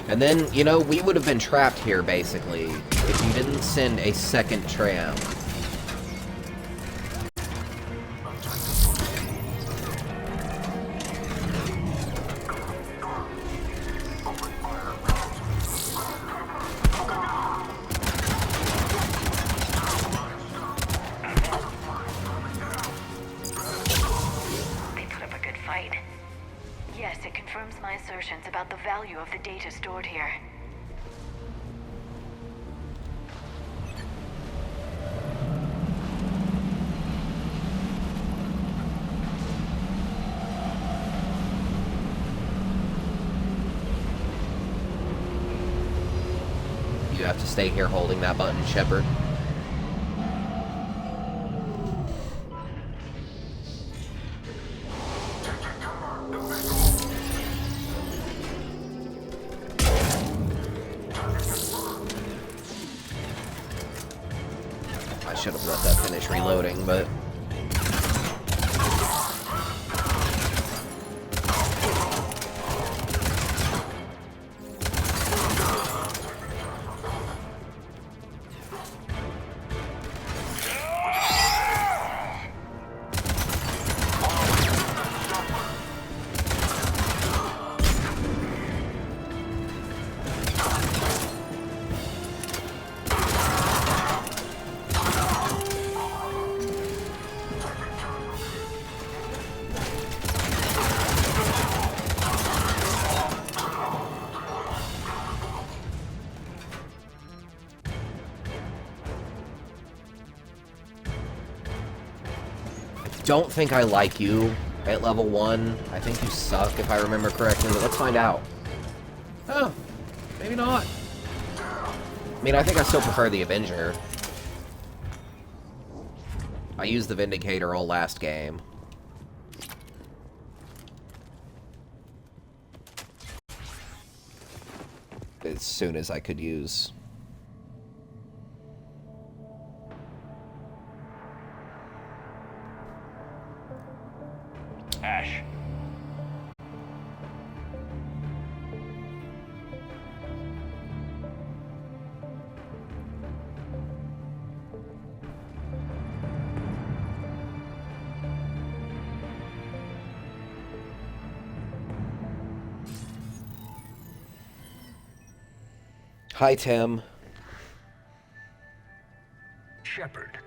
A: And then, you know, we would have been trapped here, basically, if you didn't send a second tram.
F: Yes, it confirms my assertions about the value of the data stored here.
A: You have to stay here holding that button, Shepard. I should have let that finish reloading, but... don't think I like you at level 1. I think you suck, if I remember correctly, but let's find out. Oh, maybe not. I mean, I think I still prefer the Avenger. I used the Vindicator all last game. As soon as I could use.
J: Ash.
A: Hi, Tim.
J: Shepard.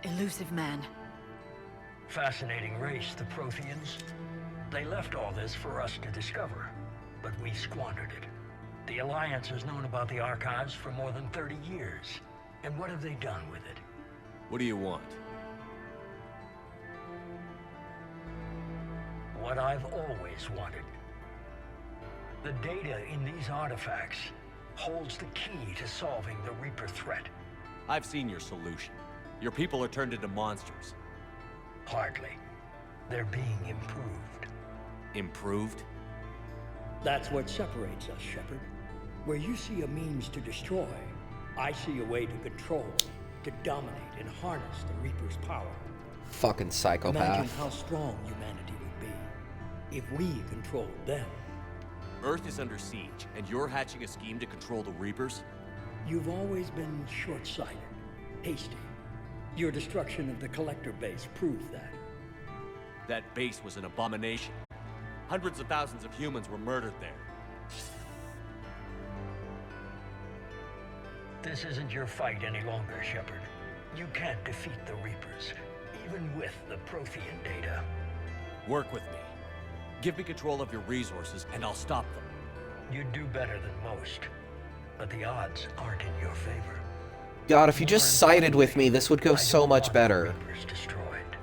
G: Elusive man.
N: Fascinating race, the Protheans. They left all this for us to discover, but we squandered it. The Alliance has known about the archives for more than 30 years. And what have they done with it?
D: What do you want?
N: What I've always wanted. The data in these artifacts holds the key to solving the Reaper threat.
D: I've seen your solution. Your people are turned into monsters.
N: Hardly. They're being improved.
D: Improved?
N: That's what separates us, Shepard. Where you see a means to destroy, I see a way to control, to dominate and harness the Reaper's power.
A: Fucking psychopath.
N: Imagine how strong humanity would be if we controlled them.
D: Earth is under siege, and you're hatching a scheme to control the Reapers?
N: You've always been short-sighted, hasty. Your destruction of the Collector base proved that.
D: That base was an abomination. Hundreds of thousands of humans were murdered there.
N: This isn't your fight any longer, Shepard. You can't defeat the Reapers, even with the Prothean data.
D: Work with me. Give me control of your resources, and I'll stop them.
N: You'd do better than most, but the odds aren't in your favor.
A: God, if you just sided with me, this would go so much better.
N: Reapers destroyed.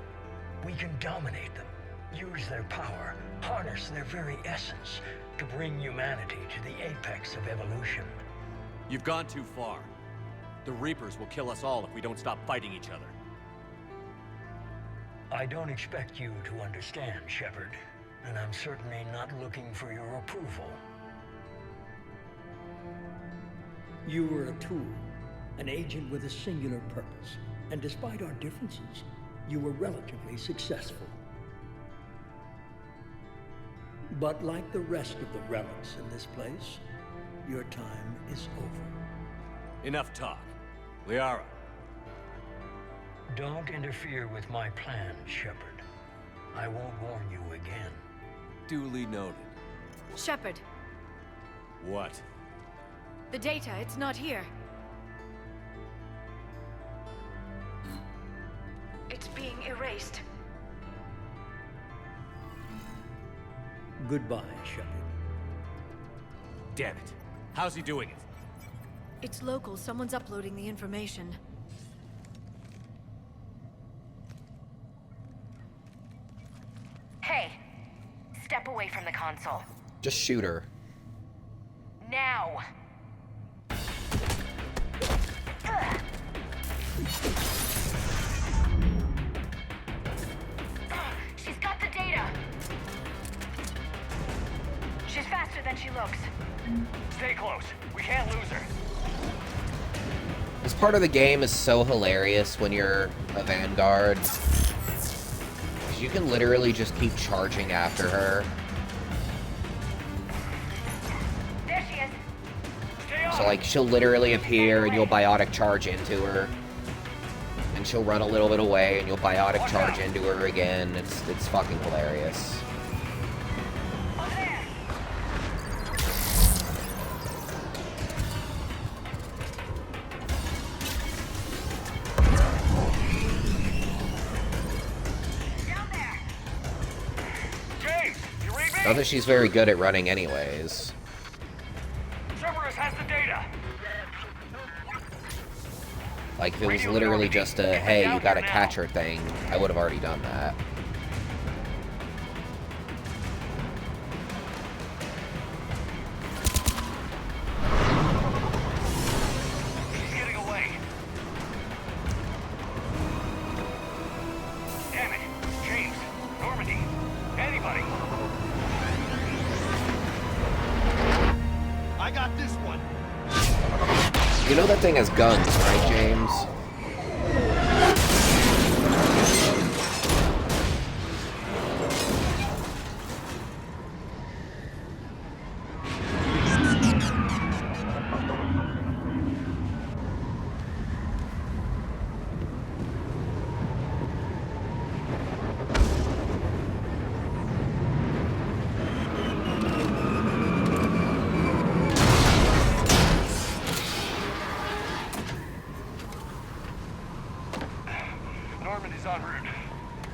N: We can dominate them, use their power, harness their very essence to bring humanity to the apex of evolution.
D: You've gone too far. The Reapers will kill us all if we don't stop fighting each other.
N: I don't expect you to understand, Shepard, and I'm certainly not looking for your approval. You were a tool, an agent with a singular purpose, and despite our differences, you were relatively successful. But like the rest of the relics in this place, your time is over.
D: Enough talk. Liara.
N: Don't interfere with my plan, Shepard. I won't warn you again.
D: Duly noted.
G: Shepard,
D: What?
G: the data, it's not here. It's being erased.
N: Goodbye, Shepard.
D: Damn it. How's he doing it?
G: It's local. Someone's uploading the information.
F: Hey, step away from the console.
A: Just shoot her.
F: Now! She's got the data! She's faster than she looks.
J: Stay close. We can't lose her.
A: This part of the game is so hilarious when you're a Vanguard. 'Cause you can literally just keep charging after her.
F: There she is.
A: So like she'll literally appear and you'll biotic charge into her. And she'll run a little bit away and you'll biotic charge into her again. It's fucking hilarious. Not that she's very good at running anyways.
J: Cerberus has the data.
A: Like, if it was literally just a, hey, you gotta catch her thing, I would have already done that.
J: She's getting away. Damn it. James, Normandy, anybody.
E: I got this one.
A: You know that thing has guns, right, James?
C: Normandy's en route.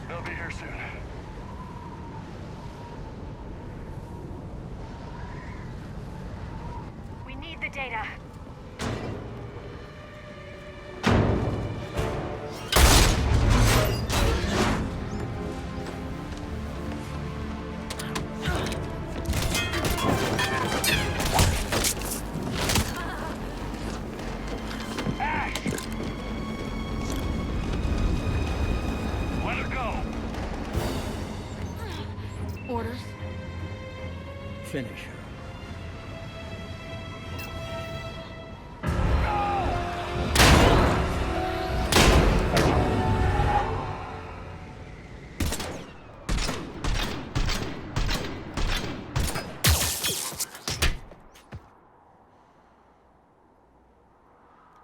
C: They'll be here soon.
F: We need the data.
J: Let her go.
G: Orders?
N: Finish her.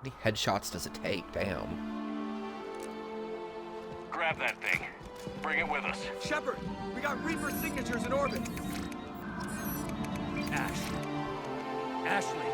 A: How many headshots does it take? Damn.
J: Grab that thing.
D: Bring it with us. Shepard, we got Reaper signatures in orbit. Ashley.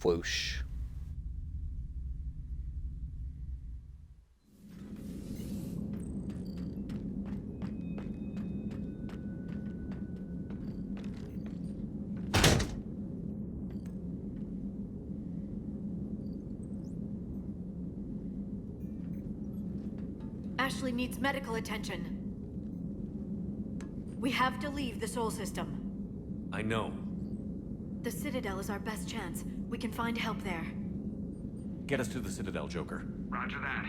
A: Whoosh.
G: Ashley needs medical attention. We have to leave the Sol system.
D: I know.
G: The Citadel is our best chance. We can find help there.
D: Get us to the Citadel, Joker.
J: Roger that.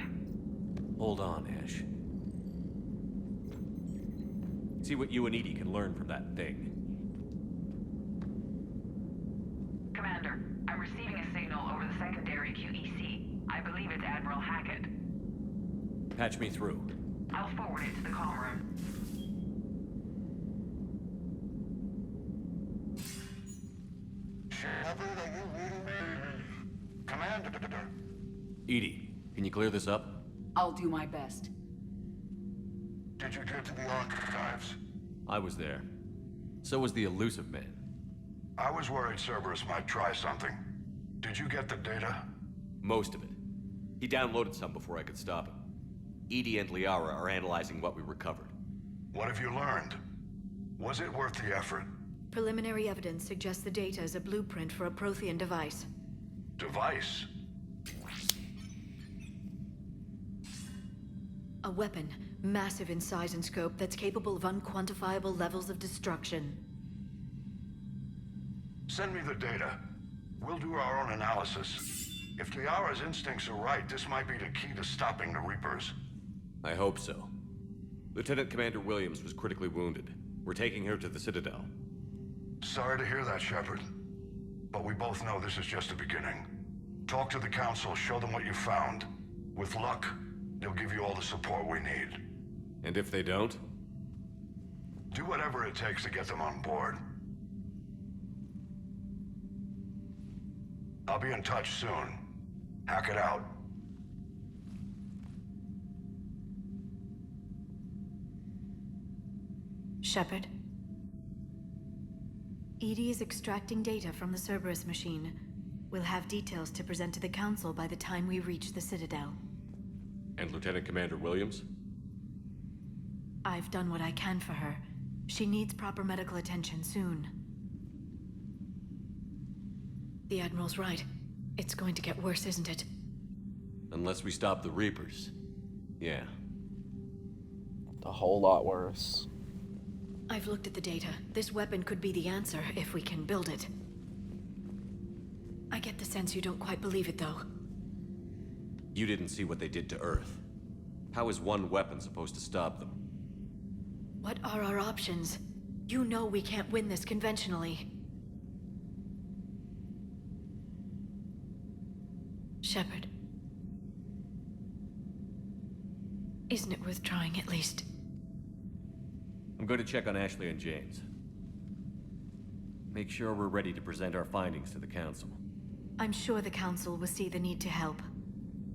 D: Hold on, Ash. See what you and Edie can learn from that thing.
K: Commander, I'm receiving a signal over the secondary QEC. I believe it's Admiral Hackett.
D: Patch me through.
K: I'll forward it to the comm room.
C: Shepard, are you reading me? Commander.
D: Edie, can you clear this up?
K: I'll do my best.
C: Did you get to the archives?
D: I was there. So was the elusive man.
C: I was worried Cerberus might try something. Did you get the data?
D: Most of it. He downloaded some before I could stop him. Edie and Liara are analyzing what we recovered.
C: What have you learned? Was it worth the effort?
G: Preliminary evidence suggests the data is a blueprint for a Prothean device.
C: Device?
G: A weapon, massive in size and scope, that's capable of unquantifiable levels of destruction.
C: Send me the data. We'll do our own analysis. If Liara's instincts are right, this might be the key to stopping the Reapers.
D: I hope so. Lieutenant Commander Williams was critically wounded. We're taking her to the Citadel.
C: Sorry to hear that, Shepard. But we both know this is just the beginning. Talk to the Council, show them what you found. With luck, they'll give you all the support we need.
D: And if they don't?
C: Do whatever it takes to get them on board. I'll be in touch soon. Hack it out.
G: Shepard? Edie is extracting data from the Cerberus machine. We'll have details to present to the Council by the time we reach the Citadel.
D: And Lieutenant Commander Williams?
G: I've done what I can for her. She needs proper medical attention soon. The Admiral's right. It's going to get worse, isn't it?
D: Unless we stop the Reapers. Yeah.
A: A whole lot worse.
G: I've looked at the data. This weapon could be the answer if we can build it. I get the sense you don't quite believe it, though.
D: You didn't see what they did to Earth. How is one weapon supposed to stop them?
G: What are our options? You know we can't win this conventionally. Shepard. Isn't it worth trying at least?
D: I'm going to check on Ashley and James. Make sure we're ready to present our findings to the Council.
G: I'm sure the Council will see the need to help.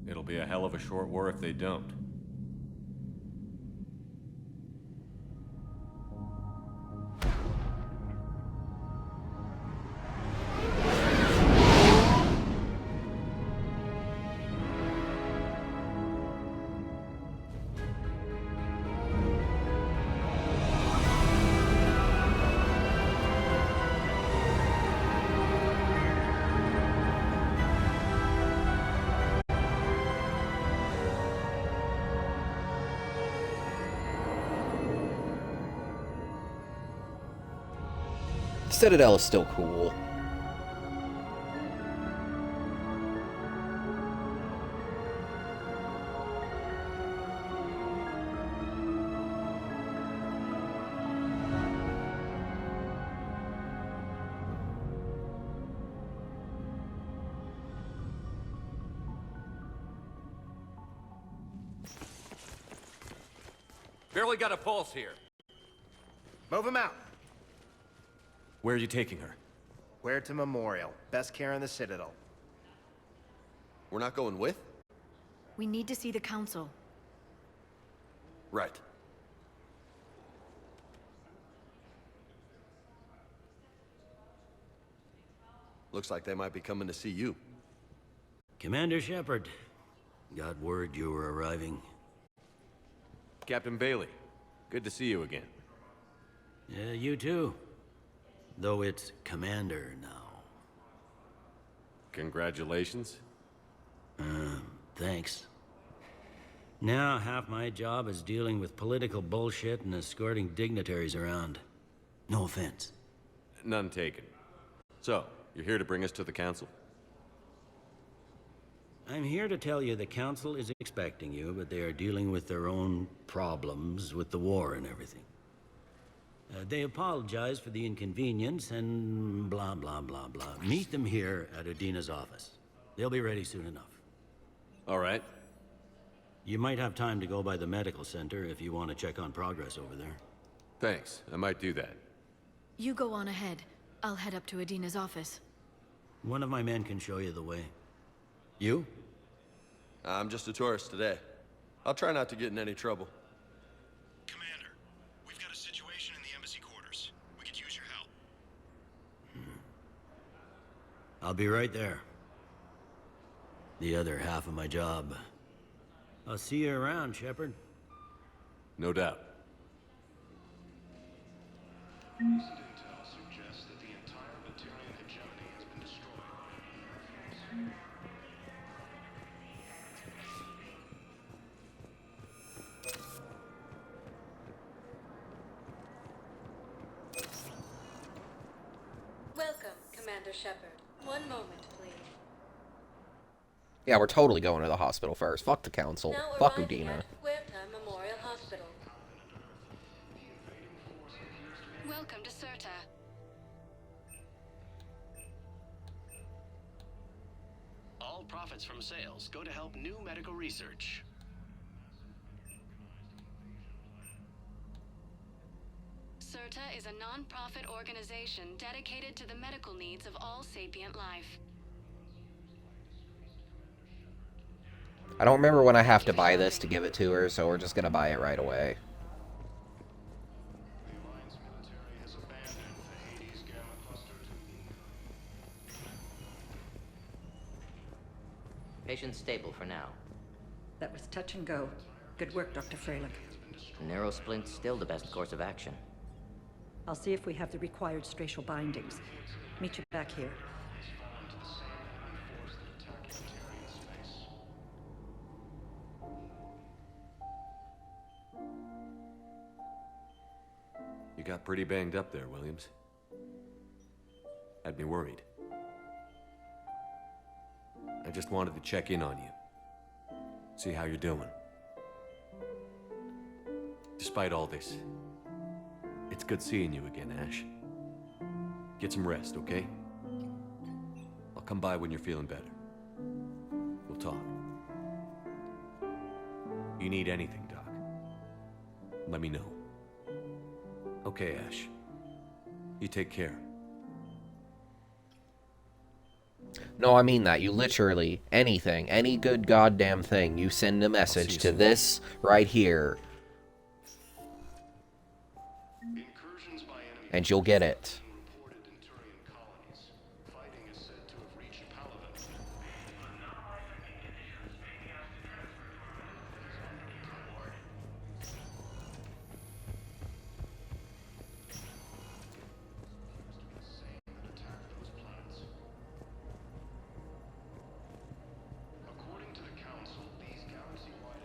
D: It'll be a hell of a short war if they don't.
A: Citadel is still cool.
D: Barely got a pulse here.
O: Move him out.
D: Where are you taking her?
O: Where to Memorial. Best care in the Citadel.
E: We're not going with?
G: We need to see the Council.
E: Right. Looks like they might be coming to see you.
P: Commander Shepard. Got word you were arriving.
D: Captain Bailey, good to see you again.
P: Yeah, you too. Though it's Commander now.
D: Congratulations.
P: Thanks. Now, half my job is dealing with political bullshit and escorting dignitaries around. No offense.
D: None taken. So, you're here to bring us to the Council?
P: I'm here to tell you the Council is expecting you, but they are dealing with their own problems with the war and everything. They apologize for the inconvenience and blah, blah, blah, blah. Meet them here at Adina's office. They'll be ready soon enough.
D: All right.
P: You might have time to go by the medical center if you want to check on progress over there.
D: Thanks. I might do that.
G: You go on ahead. I'll head up to Adina's office.
P: One of my men can show you the way. You?
E: I'm just a tourist today. I'll try not to get in any trouble.
C: Commander, we've got a situation in the embassy quarters. We could use your help.
P: I'll be right there. The other half of my job. I'll see you around, Shepard.
D: No doubt.
C: Recent intel suggests that the entire Batarian hegemony has been destroyed.
Q: Welcome, Commander Shepard. One moment, please.
A: Yeah, we're totally going to the hospital first. Fuck the Council.
Q: Now
A: Fuck
Q: arriving
A: Udina.
Q: at Huerta Memorial Hospital.
F: Welcome to Cirta.
R: All profits from sales go to help new medical research.
F: Cirta is a non-profit organization dedicated to the medical needs of all sapient life.
A: I don't remember when I have to buy this to give it to her, so we're just gonna buy it right away.
S: Patient's stable for now.
T: That was touch and go. Good work, Dr. Freilich.
S: Narrow splint's still the best course of action.
T: I'll see if we have the required stracial bindings. Meet you back here.
D: You got pretty banged up there, Williams. Had me worried. I just wanted to check in on you. See how you're doing. Despite all this, it's good seeing you again, Ash. Get some rest, okay? I'll come by when you're feeling better. We'll talk. You need anything, Doc, let me know. Okay, Ash. You take care.
A: No, I mean that. You literally, anything, any good goddamn thing, you send a message to this right here. And you'll get it.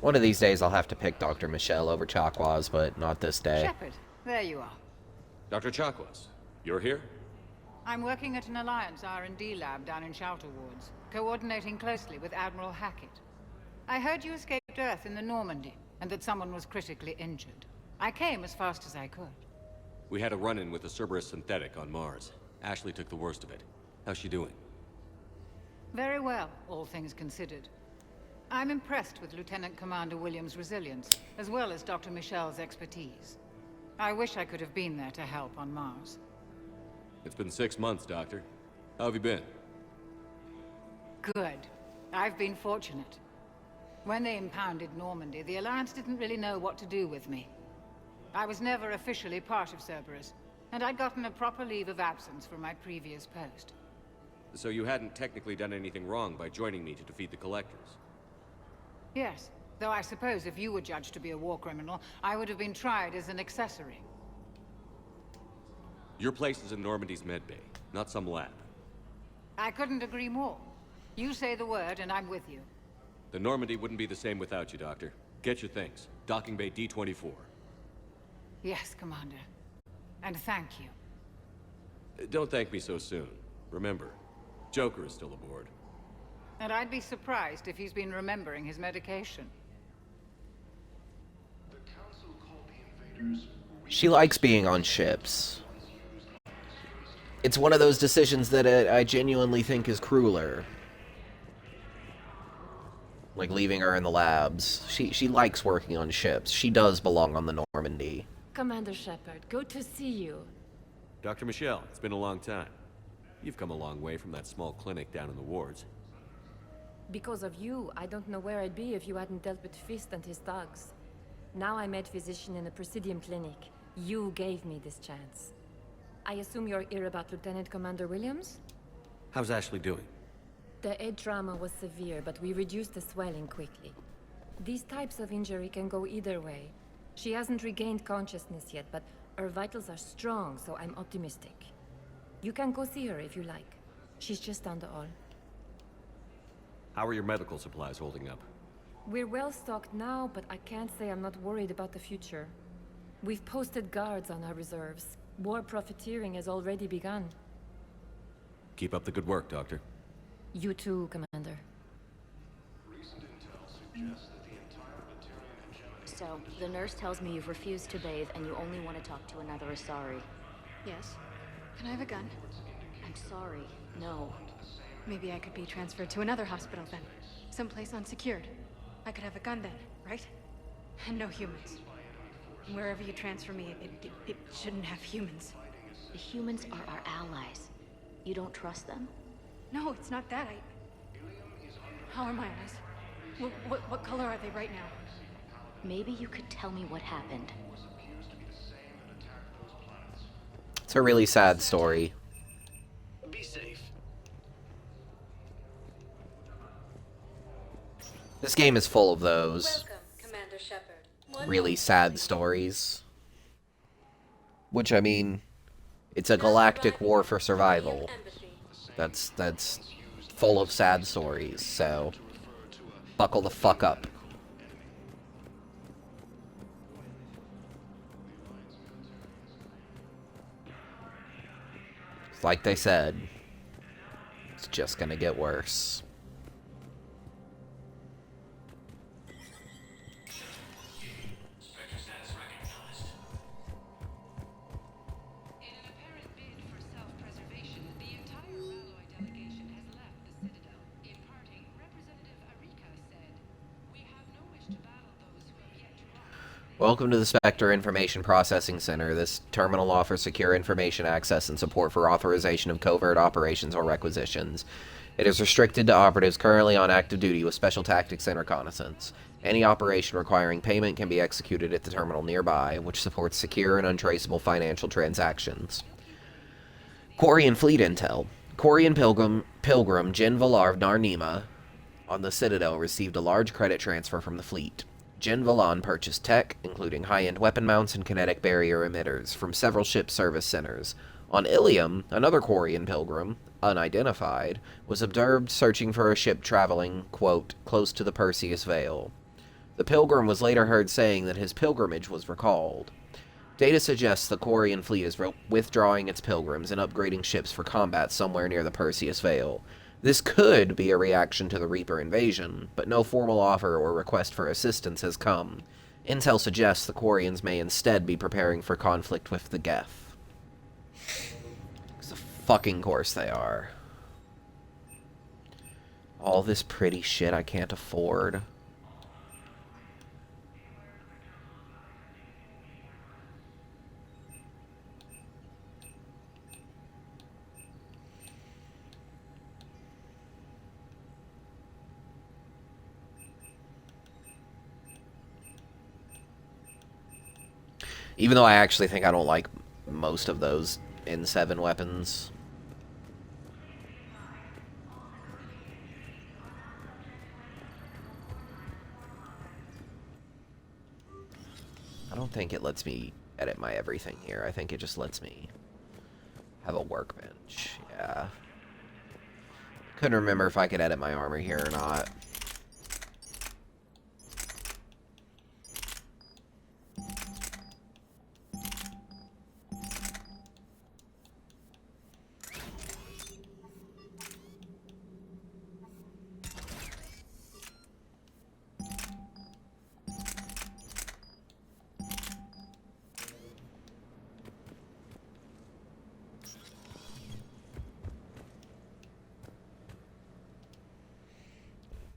A: One of these days I'll have to pick Dr. Michelle over Chakwas, but not this day.
U: Shepard, there you are.
D: Dr. Chakwas, you're here?
U: I'm working at an Alliance R&D lab down in Shelter Wards, coordinating closely with Admiral Hackett. I heard you escaped Earth in the Normandy, and that someone was critically injured. I came as fast as I could.
D: We had a run-in with a Cerberus synthetic on Mars. Ashley took the worst of it. How's she doing?
U: Very well, all things considered. I'm impressed with Lieutenant Commander Williams' resilience, as well as Dr. Michel's expertise. I wish I could have been there to help on Mars.
D: It's been 6 months, Doctor. How have you been?
U: Good. I've been fortunate. When they impounded Normandy, the Alliance didn't really know what to do with me. I was never officially part of Cerberus, and I'd gotten a proper leave of absence from my previous post.
D: So you hadn't technically done anything wrong by joining me to defeat the Collectors?
U: Yes, though I suppose if you were judged to be a war criminal, I would have been tried as an accessory.
D: Your place is in Normandy's medbay, not some lab.
U: I couldn't agree more. You say the word, and I'm with you.
D: The Normandy wouldn't be the same without you, Doctor. Get your things. Docking Bay D-24.
U: Yes, Commander. And thank you.
D: Don't thank me so soon. Remember, Joker is still aboard.
U: And I'd be surprised if he's been remembering his medication.
A: She likes being on ships. It's one of those decisions that I genuinely think is crueler. Like leaving her in the labs. She likes working on ships. She does belong on the Normandy.
L: Commander Shepard, good to see you.
D: Dr. Michel, it's been a long time. You've come a long way from that small clinic down in the wards.
L: Because of you, I don't know where I'd be if you hadn't dealt with Fist and his thugs. Now I'm head physician in a Presidium clinic. You gave me this chance. I assume you're here about Lieutenant Commander Williams?
D: How's Ashley doing?
L: The head trauma was severe, but we reduced the swelling quickly. These types of injury can go either way. She hasn't regained consciousness yet, but her vitals are strong, so I'm optimistic. You can go see her if you like. She's just down the hall.
D: How are your medical supplies holding up?
L: We're well stocked now, but I can't say I'm not worried about the future. We've posted guards on our reserves. War profiteering has already begun.
D: Keep up the good work, Doctor.
L: You too, Commander.
H: So, the nurse tells me you've refused to bathe and you only want to talk to another Asari.
V: Yes. Can I have a gun?
H: I'm sorry, no.
V: Maybe I could be transferred to another hospital then. Someplace unsecured. I could have a gun then, right? And no humans. Wherever you transfer me, it shouldn't have humans.
H: The humans are our allies. You don't trust them?
V: No, it's not that. How are my eyes? What color are they right now?
H: Maybe you could tell me what happened.
A: It's a really sad story.
R: Be safe.
A: This game is full of those
Q: Welcome, Commander Shepard.
A: really sad stories. Which, I mean, it's a galactic war for survival. That's full of sad stories, so buckle the fuck up. Like they said, it's just gonna get worse. Welcome to the Spectre Information Processing Center. This terminal offers secure information access and support for authorization of covert operations or requisitions. It is restricted to operatives currently on active duty with special tactics and reconnaissance. Any operation requiring payment can be executed at the terminal nearby, which supports secure and untraceable financial transactions. Quarian Fleet Intel. Quarian Pilgrim Jin Valar of Narnima on the Citadel received a large credit transfer from the fleet. Jin Valan purchased tech, including high-end weapon mounts and kinetic barrier emitters, from several ship service centers. On Ilium, another Quarian pilgrim, unidentified, was observed searching for a ship traveling, quote, close to the Perseus Veil. The pilgrim was later heard saying that his pilgrimage was recalled. Data suggests the Quarian fleet is withdrawing its pilgrims and upgrading ships for combat somewhere near the Perseus Veil. This could be a reaction to the Reaper invasion, but no formal offer or request for assistance has come. Intel suggests the Quarians may instead be preparing for conflict with the Geth. Because of fucking course they are. All this pretty shit I can't afford. Even though I actually think I don't like most of those N7 weapons. I don't think it lets me edit my everything here. I think it just lets me have a workbench. Yeah. Couldn't remember if I could edit my armor here or not.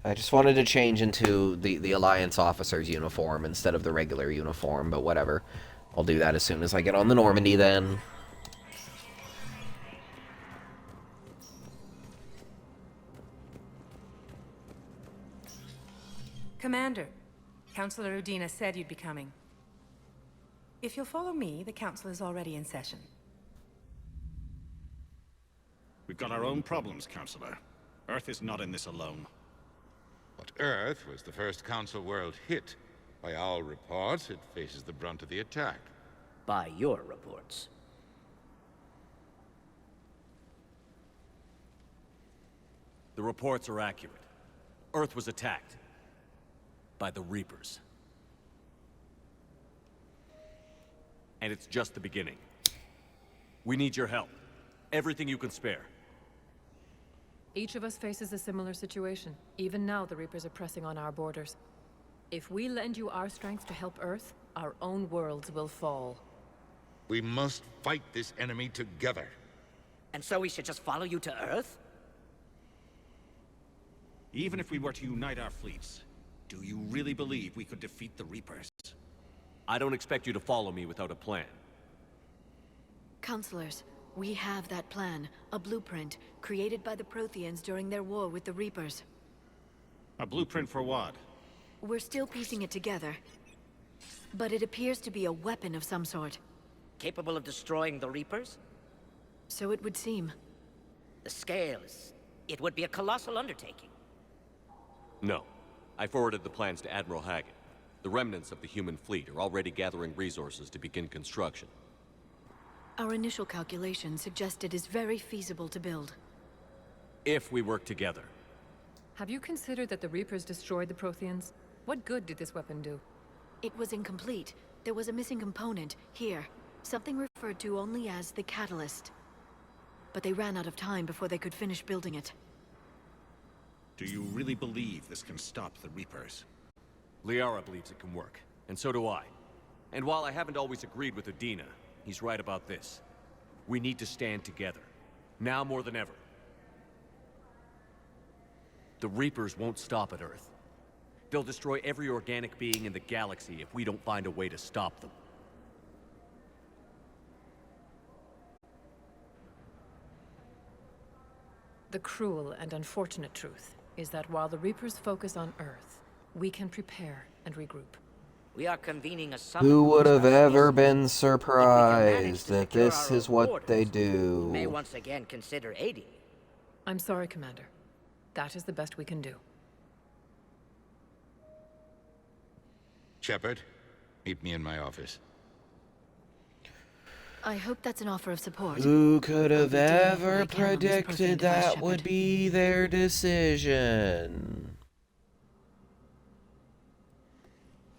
A: I just wanted to change into the Alliance officer's uniform instead of the regular uniform, but whatever. I'll do that as soon as I get on the Normandy then.
B: Commander, Councillor Udina said you'd be coming. If you'll follow me, the council is already in session.
I: We've got our own problems, Councillor. Earth is not in this alone.
W: But Earth was the first Council world hit. By our reports, it faces the brunt of the attack.
X: By your reports.
D: The reports are accurate. Earth was attacked. By the Reapers. And it's just the beginning. We need your help. Everything you can spare.
L: Each of us faces a similar situation. Even now, the Reapers are pressing on our borders. If we lend you our strength to help Earth, our own worlds will fall.
W: We must fight this enemy together.
X: And so we should just follow you to Earth?
I: Even if we were to unite our fleets, do you really believe we could defeat the Reapers?
D: I don't expect you to follow me without a plan.
G: Counselors, we have that plan. A blueprint, created by the Protheans during their war with the Reapers.
I: A blueprint for what?
G: We're still piecing it together. But it appears to be a weapon of some sort.
X: Capable of destroying the Reapers?
G: So it would seem.
X: The scales. It would be a colossal undertaking.
D: No. I forwarded the plans to Admiral Hackett. The remnants of the human fleet are already gathering resources to begin construction.
G: Our initial calculations suggest it is very feasible to build.
D: If we work together.
L: Have you considered that the Reapers destroyed the Protheans? What good did this weapon do?
G: It was incomplete. There was a missing component, here. Something referred to only as the catalyst. But they ran out of time before they could finish building it.
I: Do you really believe this can stop the Reapers?
D: Liara believes it can work, and so do I. And while I haven't always agreed with Udina, he's right about this. We need to stand together. Now more than ever. The Reapers won't stop at Earth. They'll destroy every organic being in the galaxy if we don't find a way to stop them.
L: The cruel and unfortunate truth is that while the Reapers focus on Earth, we can prepare and regroup.
X: We are convening a summit.
A: Who would have ever been surprised that this is what they do?
X: We may once again consider aiding you.
L: I'm sorry, Commander. That is the best we can do.
W: Shepard, meet me in my office.
G: I hope that's an offer of support.
A: Who could have ever predicted that would be their decision?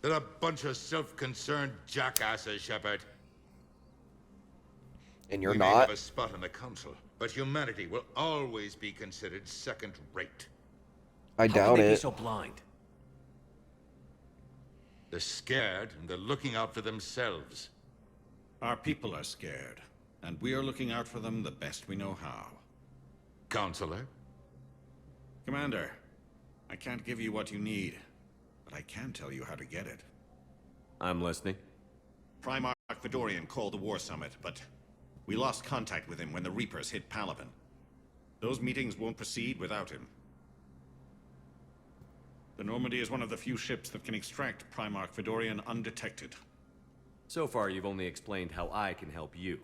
W: They're a bunch of self-concerned jackasses, Shepard.
A: And you're
W: we
A: not?
W: may have a spot in the council, but humanity will always be considered second-rate.
A: I doubt
D: How can they be
A: it.
D: so blind?
W: They're scared, and they're looking out for themselves.
I: Our people are scared, and we are looking out for them the best we know how.
W: Counselor?
I: Commander, I can't give you what you need, but I can tell you how to get it.
D: I'm listening.
I: Primarch Fedorian called the War Summit, but we lost contact with him when the Reapers hit Palaven. Those meetings won't proceed without him. The Normandy is one of the few ships that can extract Primarch Fedorian undetected.
D: So far, you've only explained how I can help you.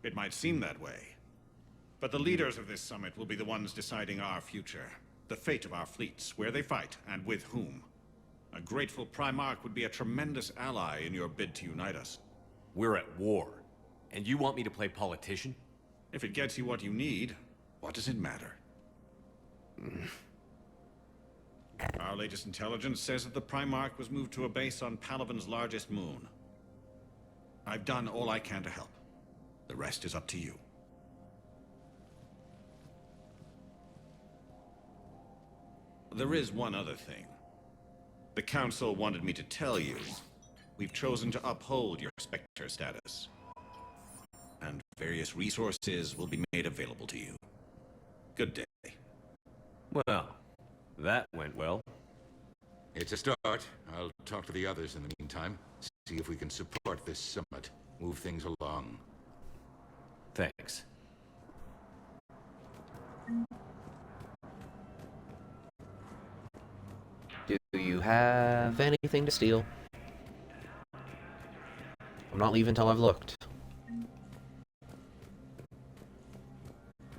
I: It might seem that way. But the leaders of this summit will be the ones deciding our future. The fate of our fleets, where they fight, and with whom. A grateful Primarch would be a tremendous ally in your bid to unite us.
D: We're at war, and you want me to play politician?
I: If it gets you what you need, what does it matter? Our latest intelligence says that the Primarch was moved to a base on Palaven's largest moon. I've done all I can to help. The rest is up to you. There is one other thing. The Council wanted me to tell you, we've chosen to uphold your Spectre status. And various resources will be made available to you. Good day.
D: Well, that went well.
W: It's a start. I'll talk to the others in the meantime. See if we can support this summit. Move things along.
D: Thanks.
A: Do you have anything to steal? I'm not leaving till I've looked.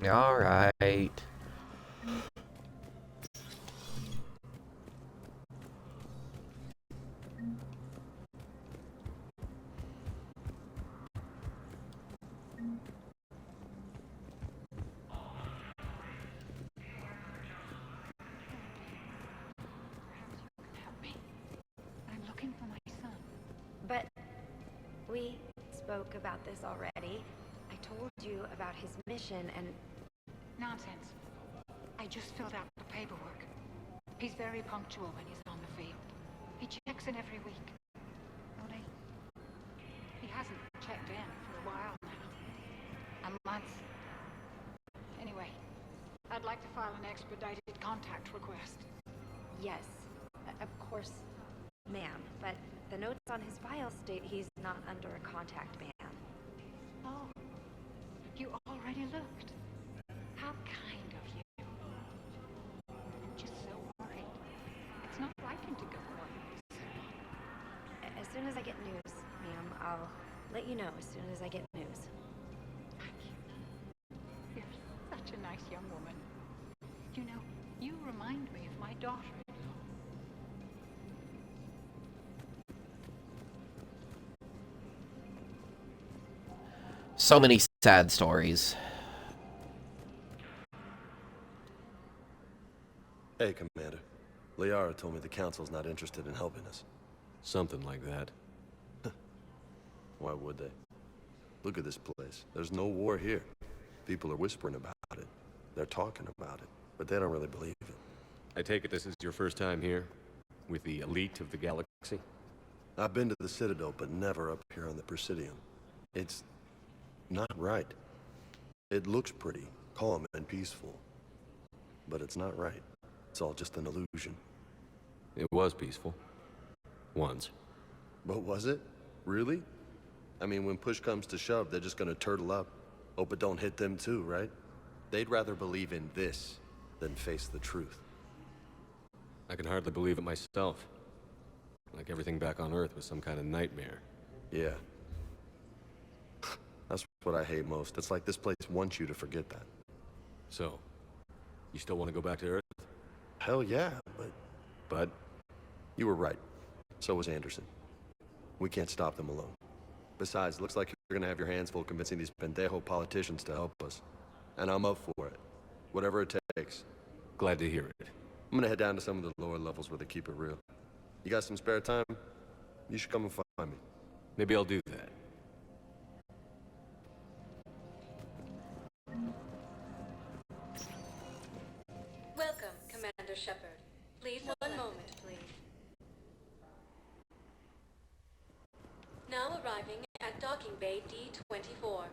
A: Alright.
J: But we spoke about this already. I told you about his mission and...
U: Nonsense. I just filled out the paperwork. He's very punctual when he's on the field. He checks in every week. Only... he hasn't checked in for a while now. A month. Anyway, I'd like to file an expedited contact request.
J: Yes, of course, ma'am, but the notes on his file state he's not under a contact ban.
U: Oh, you already looked. How kind of you. Just so worried. It's not like him to go quiet.
J: As soon as I get news, ma'am, I'll let you know as soon as I get news.
U: Thank you. You're such a nice young woman. You know, you remind me of my daughter.
A: So many sad stories.
E: Hey, Commander. Liara told me the Council's not interested in helping us.
D: Something like that.
E: Why would they? Look at this place. There's no war here. People are whispering about it. They're talking about it, but they don't really believe it.
D: I take it this is your first time here? With the elite of the galaxy?
E: I've been to the Citadel, but never up here on the Presidium. It's not right. It looks pretty, calm and peaceful. But it's not right. It's all just an illusion.
D: It was peaceful. Once.
E: But was it? Really? I mean, when push comes to shove, they're just gonna turtle up. Hope it don't hit them too, right? They'd rather believe in this than face the truth.
D: I can hardly believe it myself. Like everything back on Earth was some kind of nightmare.
E: Yeah. That's what I hate most. It's like this place wants you to forget that.
D: So, you still want to go back to Earth?
E: Hell yeah, but...
D: But?
E: You were right. So was Anderson. We can't stop them alone. Besides, it looks like you're gonna have your hands full convincing these pendejo politicians to help us. And I'm up for it. Whatever it takes.
D: Glad to hear it.
E: I'm gonna head down to some of the lower levels where they keep it real. You got some spare time? You should come and find me.
D: Maybe I'll do that.
Q: Welcome, Commander Shepard. Please, one moment, please. Now arriving at docking bay D24.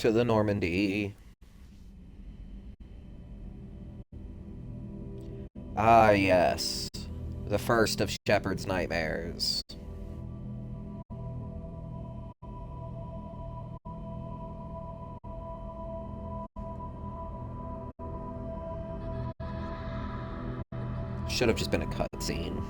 A: to the Normandy. Ah, yes. The first of Shepard's nightmares. Should have just been a cutscene.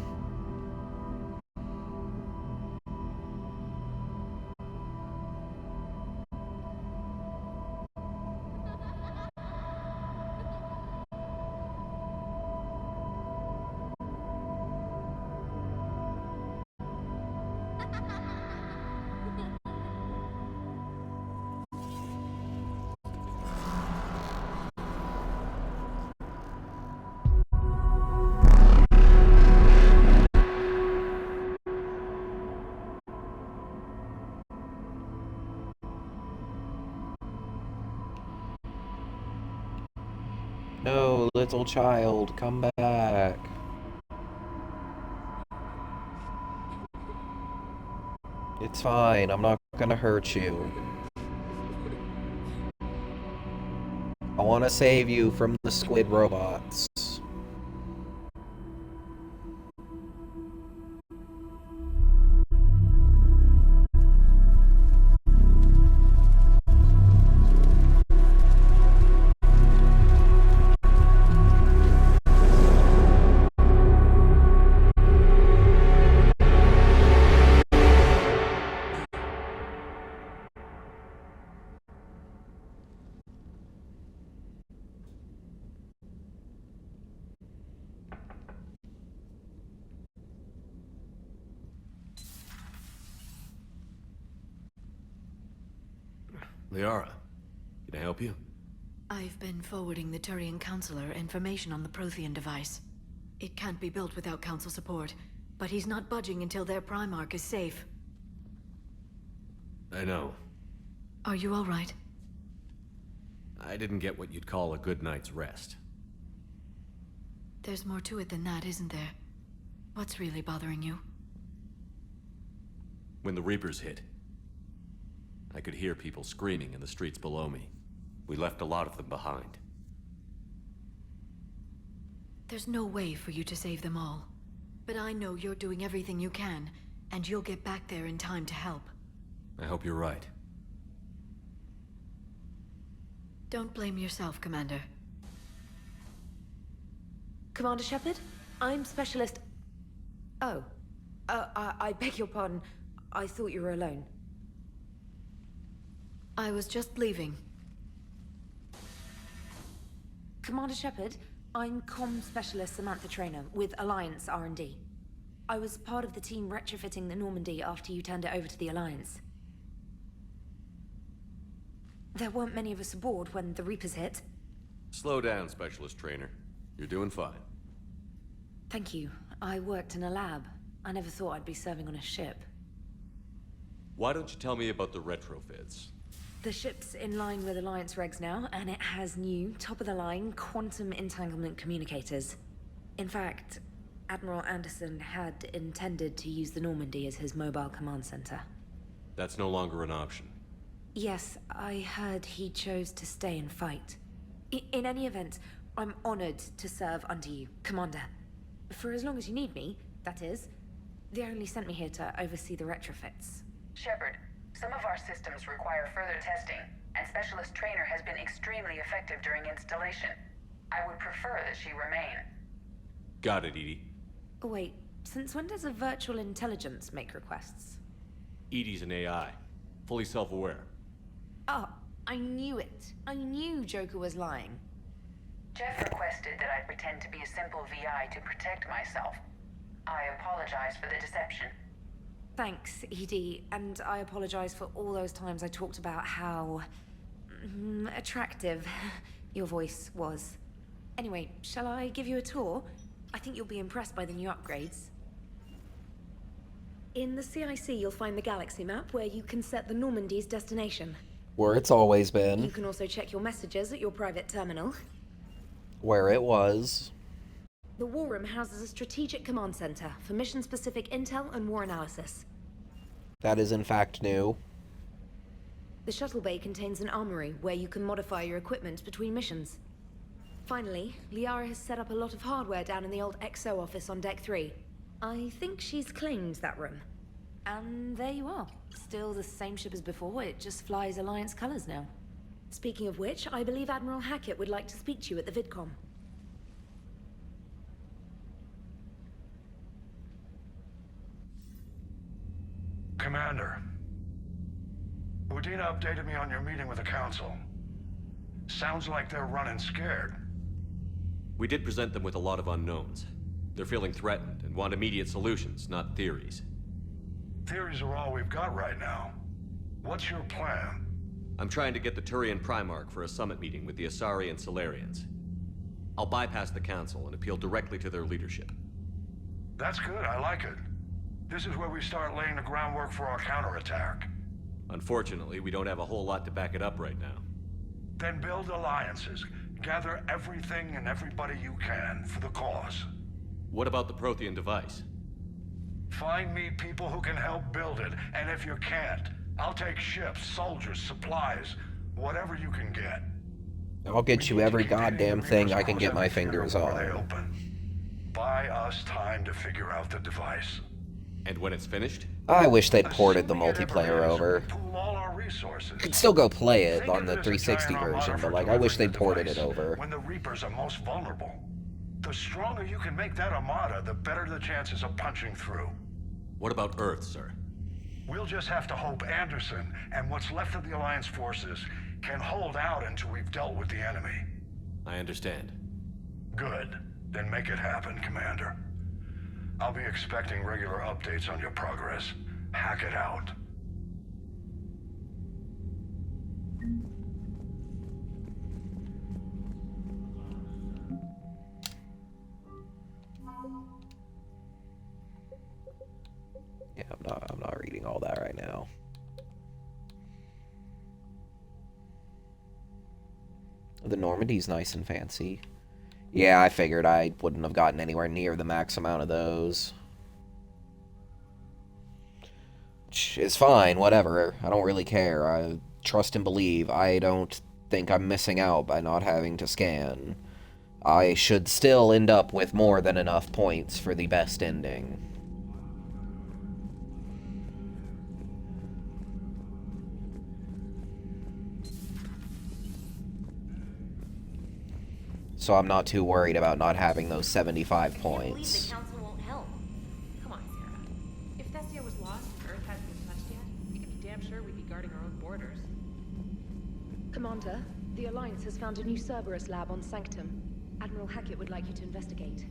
A: No, little child, come back. It's fine, I'm not gonna hurt you. I want to save you from the squid robots.
D: Liara, can I help you?
G: I've been forwarding the Turian Counselor information on the Prothean device. It can't be built without Council support, but he's not budging until their Primarch is safe.
D: I know.
G: Are you all right?
D: I didn't get what you'd call a good night's rest.
G: There's more to it than that, isn't there? What's really bothering you?
D: When the Reapers hit, I could hear people screaming in the streets below me. We left a lot of them behind.
G: There's no way for you to save them all. But I know you're doing everything you can, and you'll get back there in time to help.
D: I hope you're right.
G: Don't blame yourself, Commander.
K: Commander Shepard? I'm Specialist... Oh. I beg your pardon. I thought you were alone.
G: I was just leaving.
K: Commander Shepard, I'm Comm Specialist Samantha Traynor with Alliance R&D. I was part of the team retrofitting the Normandy after you turned it over to the Alliance. There weren't many of us aboard when the Reapers hit.
D: Slow down, Specialist Trainer. You're doing fine.
K: Thank you. I worked in a lab. I never thought I'd be serving on a ship.
D: Why don't you tell me about the retrofits?
K: The ship's in line with Alliance regs now, and it has new, top-of-the-line, quantum entanglement communicators. In fact, Admiral Anderson had intended to use the Normandy as his mobile command center.
D: That's no longer an option.
K: Yes, I heard he chose to stay and fight. In any event, I'm honored to serve under you, Commander. For as long as you need me, that is. They only sent me here to oversee the retrofits.
M: Shepard, some of our systems require further testing, and Specialist Trainer has been extremely effective during installation. I would prefer that she remain.
D: Got it, Edie.
K: Wait, since when does a virtual intelligence make requests?
D: Edie's an AI. Fully self-aware.
K: Oh, I knew it. I knew Joker was lying.
M: Jeff requested that I pretend to be a simple VI to protect myself. I apologize for the deception.
K: Thanks, Edie, and I apologize for all those times I talked about how... attractive your voice was. Anyway, shall I give you a tour? I think you'll be impressed by the new upgrades. In the CIC, you'll find the galaxy map where you can set the Normandy's destination.
A: Where it's always been.
K: You can also check your messages at your private terminal.
A: Where it was.
K: The War Room houses a strategic command center for mission-specific intel and war analysis.
A: That is in fact new.
K: The shuttle bay contains an armory where you can modify your equipment between missions. Finally, Liara has set up a lot of hardware down in the old XO office on Deck 3. I think she's claimed that room. And there you are. Still the same ship as before, it just flies Alliance colors now. Speaking of which, I believe Admiral Hackett would like to speak to you at the VidCom.
C: Commander, Udina updated me on your meeting with the Council. Sounds like they're running scared.
D: We did present them with a lot of unknowns. They're feeling threatened and want immediate solutions, not theories.
C: Theories are all we've got right now. What's your plan?
D: I'm trying to get the Turian Primarch for a summit meeting with the Asari and Solarians. I'll bypass the Council and appeal directly to their leadership.
C: That's good, I like it. This is where we start laying the groundwork for our counterattack.
D: Unfortunately, we don't have a whole lot to back it up right now.
C: Then build alliances. Gather everything and everybody you can for the cause.
D: What about the Prothean device?
C: Find me people who can help build it, and if you can't, I'll take ships, soldiers, supplies, whatever you can get.
A: I'll get you every goddamn thing I can get my fingers on.
C: Buy us time to figure out the device.
D: And when it's finished?
A: I wish they'd ported the multiplayer over. I could still go play it on the 360 version, but like, I wish they'd ported it over.
C: When the Reapers are most vulnerable. The stronger you can make that armada, the better the chances of punching through.
D: What about Earth, sir?
C: We'll just have to hope Anderson and what's left of the Alliance forces can hold out until we've dealt with the enemy.
D: I understand.
C: Good. Then make it happen, Commander. I'll be expecting regular updates on your progress. Hack it out.
A: Yeah, I'm not reading all that right now. The Normandy's nice and fancy. Yeah, I figured I wouldn't have gotten anywhere near the max amount of those. Which is fine, whatever. I don't really care. I trust and believe. I don't think I'm missing out by not having to scan. I should still end up with more than enough points for the best ending. So I'm not too worried about not having those 75 points.
J: The council won't help. Come on, Sarah. If Thessia was lost and Earth hasn't been touched yet, we can be damn sure we'd be guarding our own borders.
K: Commander, the Alliance has found a new Cerberus lab on Sanctum. Admiral Hackett would like you to investigate.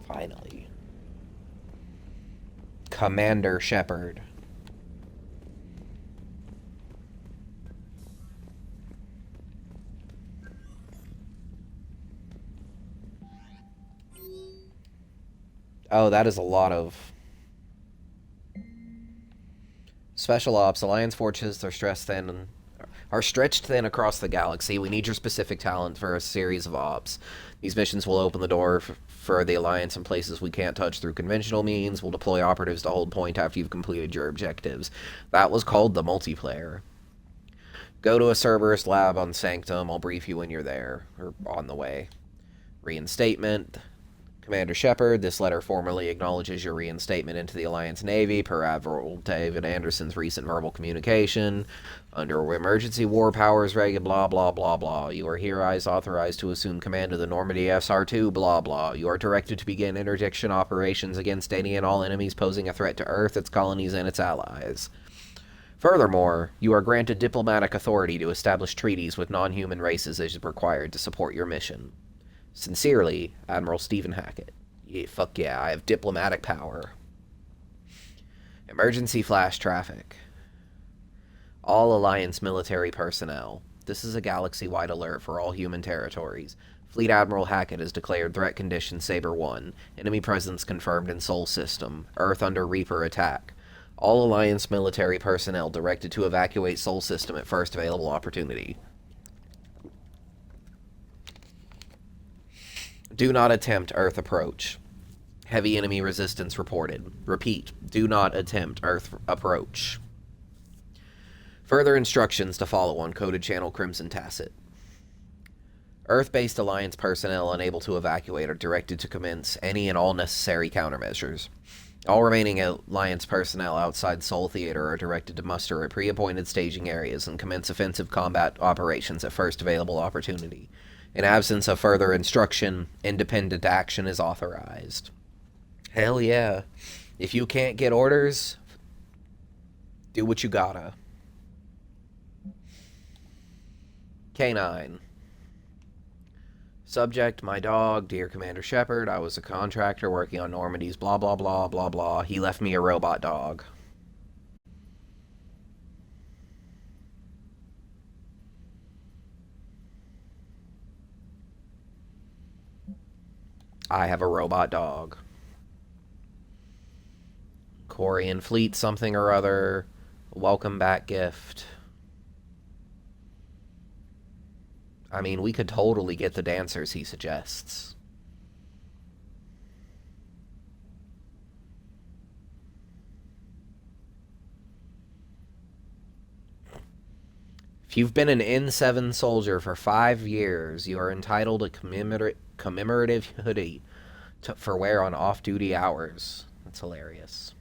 A: Finally. Commander Shepard. Oh, that is a lot of... Special Ops. Alliance forces are stretched thin across the galaxy. We need your specific talent for a series of ops. These missions will open the door for the Alliance in places we can't touch through conventional means. We'll deploy operatives to hold point after you've completed your objectives. That was called the multiplayer. Go to a Cerberus lab on Sanctum. I'll brief you when you're there, or on the way. Reinstatement. Commander Shepard, this letter formally acknowledges your reinstatement into the Alliance Navy per Admiral David Anderson's recent verbal communication. Under emergency war powers, blah, blah, blah, blah. You are hereby authorized to assume command of the Normandy SR-2, blah, blah. You are directed to begin interdiction operations against any and all enemies posing a threat to Earth, its colonies, and its allies. Furthermore, you are granted diplomatic authority to establish treaties with non-human races as required to support your mission. Sincerely, Admiral Stephen Hackett. Yeah, fuck yeah, I have diplomatic power. Emergency flash traffic. All Alliance military personnel. This is a galaxy-wide alert for all human territories. Fleet Admiral Hackett has declared threat condition Saber 1. Enemy presence confirmed in Sol System. Earth under Reaper attack. All Alliance military personnel directed to evacuate Sol System at first available opportunity. Do not attempt Earth approach. Heavy enemy resistance reported. Repeat, do not attempt Earth approach. Further instructions to follow on Coded Channel Crimson Tacit. Earth-based Alliance personnel unable to evacuate are directed to commence any and all necessary countermeasures. All remaining Alliance personnel outside Sol Theater are directed to muster at pre-appointed staging areas and commence offensive combat operations at first available opportunity. In absence of further instruction, independent action is authorized. Hell yeah. If you can't get orders, do what you gotta. K9. Subject, my dog, dear Commander Shepard, I was a contractor working on Normandy's blah blah blah blah blah. He left me a robot dog. I have a robot dog. Corian Fleet something or other. Welcome back gift. I mean, we could totally get the dancers he suggests. If you've been an N7 soldier for 5 years, you are entitled to commemorative hoodie for wear on off-duty hours. That's hilarious.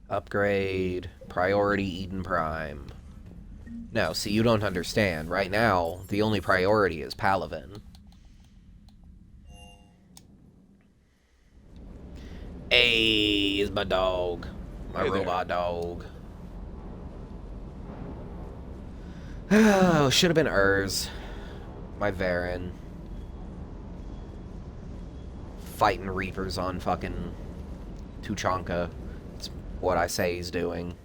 A: Upgrade. Priority Eden Prime. No, see, you don't understand. Right now, the only priority is Palaven. Hey, is my dog. My robot dog. Oh, should have been Urs. My Varen. Fighting Reapers on fucking Tuchanka. It's what I say he's doing.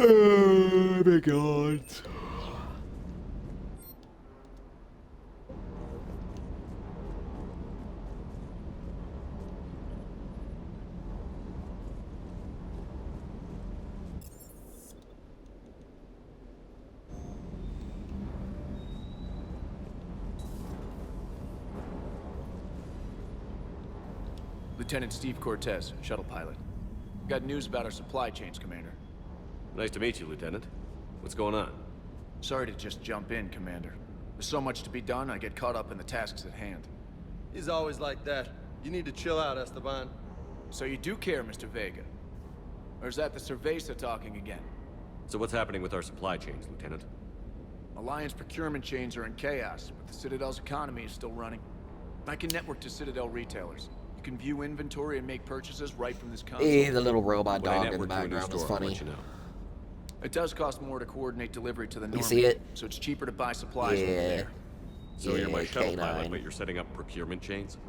A: Oh my god.
F: Lieutenant Steve Cortez, shuttle pilot. Got news about our supply chains, Commander.
D: Nice to meet you, Lieutenant. What's going on?
F: Sorry to just jump in, Commander. There's so much to be done, I get caught up in the tasks at hand.
E: He's always like that. You need to chill out, Esteban.
F: So you do care, Mr. Vega? Or is that the Cerveza talking again?
D: So what's happening with our supply chains, Lieutenant?
F: Alliance procurement chains are in chaos, but the Citadel's economy is still running. I can network to Citadel retailers. You can view inventory and make purchases right from this console.
A: Hey, the little robot dog in the background is funny.
F: It does cost more to coordinate delivery to the Normandy,
A: see it?
F: so it's cheaper to buy supplies over there.
D: So you're my shuttle pilot, but you're setting up procurement chains?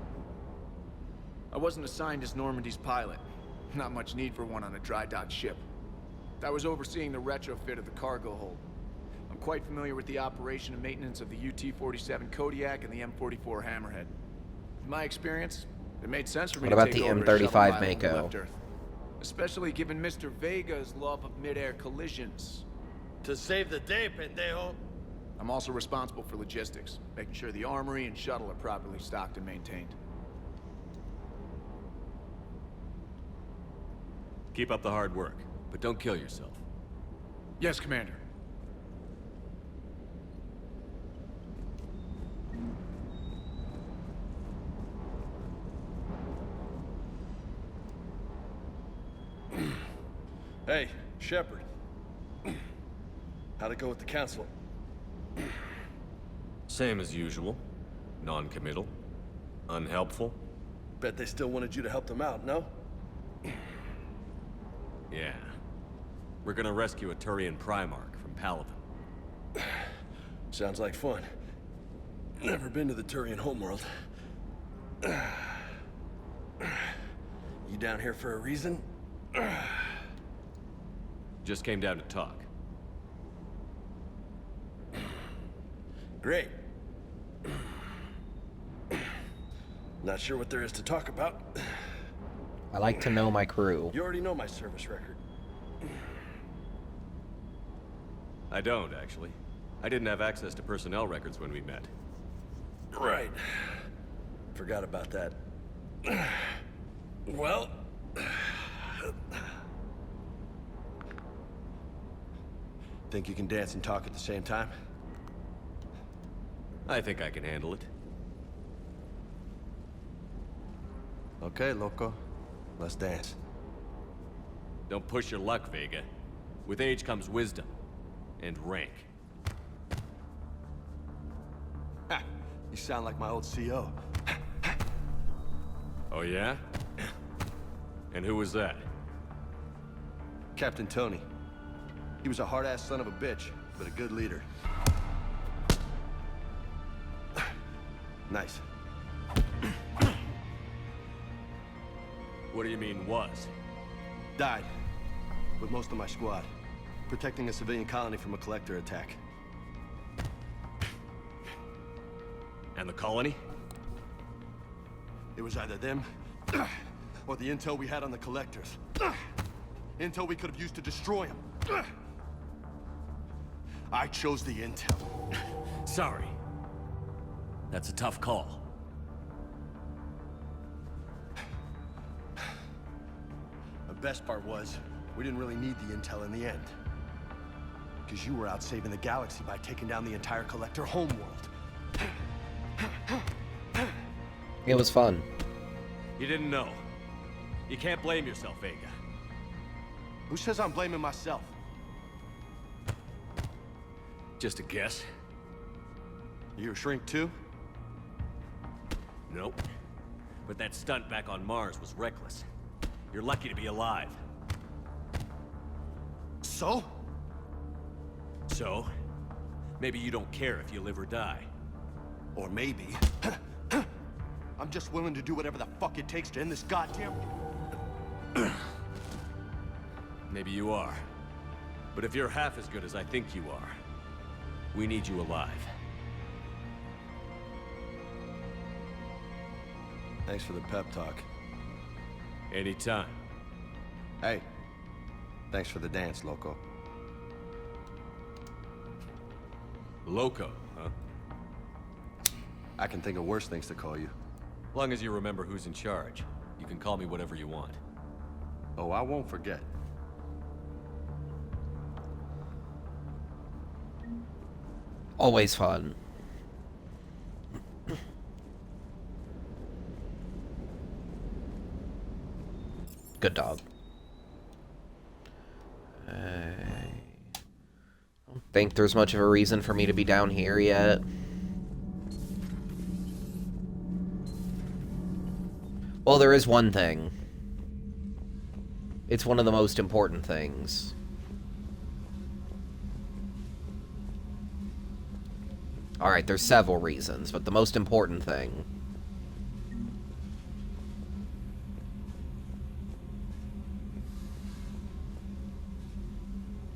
F: I wasn't assigned as Normandy's pilot. Not much need for one on a dry dock ship. I was overseeing the retrofit of the cargo hold. I'm quite familiar with the operation and maintenance of the UT-47 Kodiak and the M44 Hammerhead. In my experience, it made sense for me to take over a shuttle pilot when we left Earth. Especially given Mr. Vega's love of mid-air collisions.
E: To save the day, pendejo.
F: I'm also responsible for logistics, making sure the armory and shuttle are properly stocked and maintained.
D: Keep up the hard work, but don't kill yourself.
F: Yes, Commander.
E: Hey, Shepard. How'd it go with the council?
D: Same as usual. Non-committal. Unhelpful.
E: Bet they still wanted you to help them out, no?
D: Yeah. We're gonna rescue a Turian Primarch from Paladin.
E: Sounds like fun. Never been to the Turian homeworld. You down here for a reason?
D: Just came down to talk.
E: Great. Not sure what there is to talk about.
A: I like to know my crew.
E: You already know my service record.
D: I don't, actually. I didn't have access to personnel records when we met.
E: Right. Forgot about that. Well... Think you can dance and talk at the same time?
D: I think I can handle it.
E: Okay, loco. Let's dance.
D: Don't push your luck, Vega. With age comes wisdom. And rank.
E: Ha! You sound like my old CO.
D: Oh yeah? And who was that?
E: Captain Tony. He was a hard-ass son of a bitch, but a good leader. Nice.
D: What do you mean, was?
E: Died. With most of my squad. Protecting a civilian colony from a collector attack.
D: And the colony?
E: It was either them, or the intel we had on the collectors. Intel we could have used to destroy them. I chose the intel.
D: Sorry. That's a tough call.
E: The best part was, we didn't really need the intel in the end. Because you were out saving the galaxy by taking down the entire collector homeworld.
A: It was fun.
D: You didn't know. You can't blame yourself, Vega.
E: Who says I'm blaming myself?
D: Just a guess.
E: You a shrink too?
D: Nope. But that stunt back on Mars was reckless. You're lucky to be alive.
E: So?
D: So? Maybe you don't care if you live or die.
E: Or maybe... I'm just willing to do whatever the fuck it takes to end this goddamn...
D: Maybe you are. But if you're half as good as I think you are, we need you alive.
E: Thanks for the pep talk.
D: Anytime.
E: Hey, thanks for the dance, loco.
D: Loco, huh?
E: I can think of worse things to call you.
D: Long as you remember who's in charge, you can call me whatever you want.
E: Oh, I won't forget.
A: Always fun. Good dog. I don't think there's much of a reason for me to be down here yet. Well, there is one thing. It's one of the most important things. Alright, there's several reasons, but the most important thing.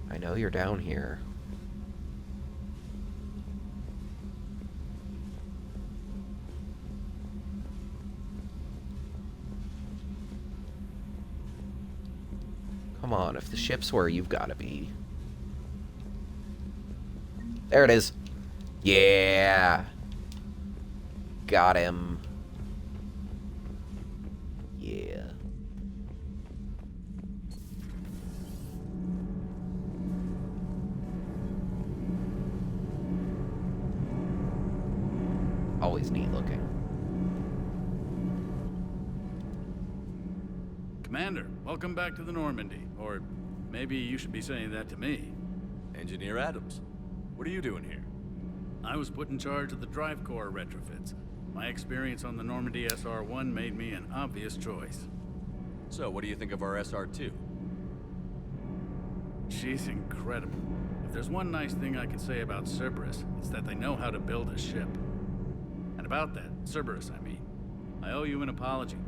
A: I know you're down here. Come on, if the ship's where you've got to be. There it is. Yeah. Got him. Yeah. Always neat looking.
N: Commander, welcome back to the Normandy. Or maybe you should be saying that to me.
D: Engineer Adams, what are you doing here?
N: I was put in charge of the drive core retrofits. My experience on the Normandy SR-1 made me an obvious choice.
D: So, what do you think of our SR-2?
N: She's incredible. If there's one nice thing I can say about Cerberus, it's that they know how to build a ship. And about that, Cerberus, I mean, I owe you an apology.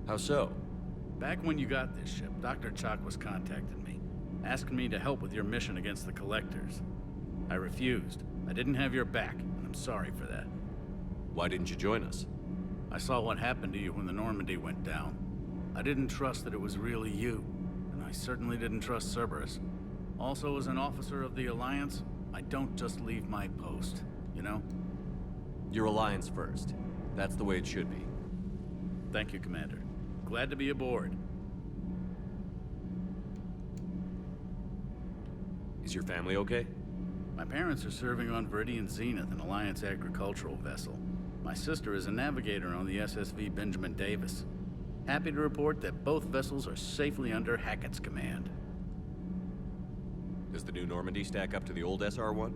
D: How so?
N: Back when you got this ship, Dr. Chakwas contacted me, asking me to help with your mission against the Collectors. I refused. I didn't have your back, and I'm sorry for that.
D: Why didn't you join us?
N: I saw what happened to you when the Normandy went down. I didn't trust that it was really you, and I certainly didn't trust Cerberus. Also, as an officer of the Alliance, I don't just leave my post, you know?
D: Your Alliance first. That's the way it should be.
N: Thank you, Commander. Glad to be aboard.
D: Is your family okay?
N: My parents are serving on Viridian Zenith, an Alliance agricultural vessel. My sister is a navigator on the SSV Benjamin Davis. Happy to report that both vessels are safely under Hackett's command.
D: Does the new Normandy stack up to the old SR-1?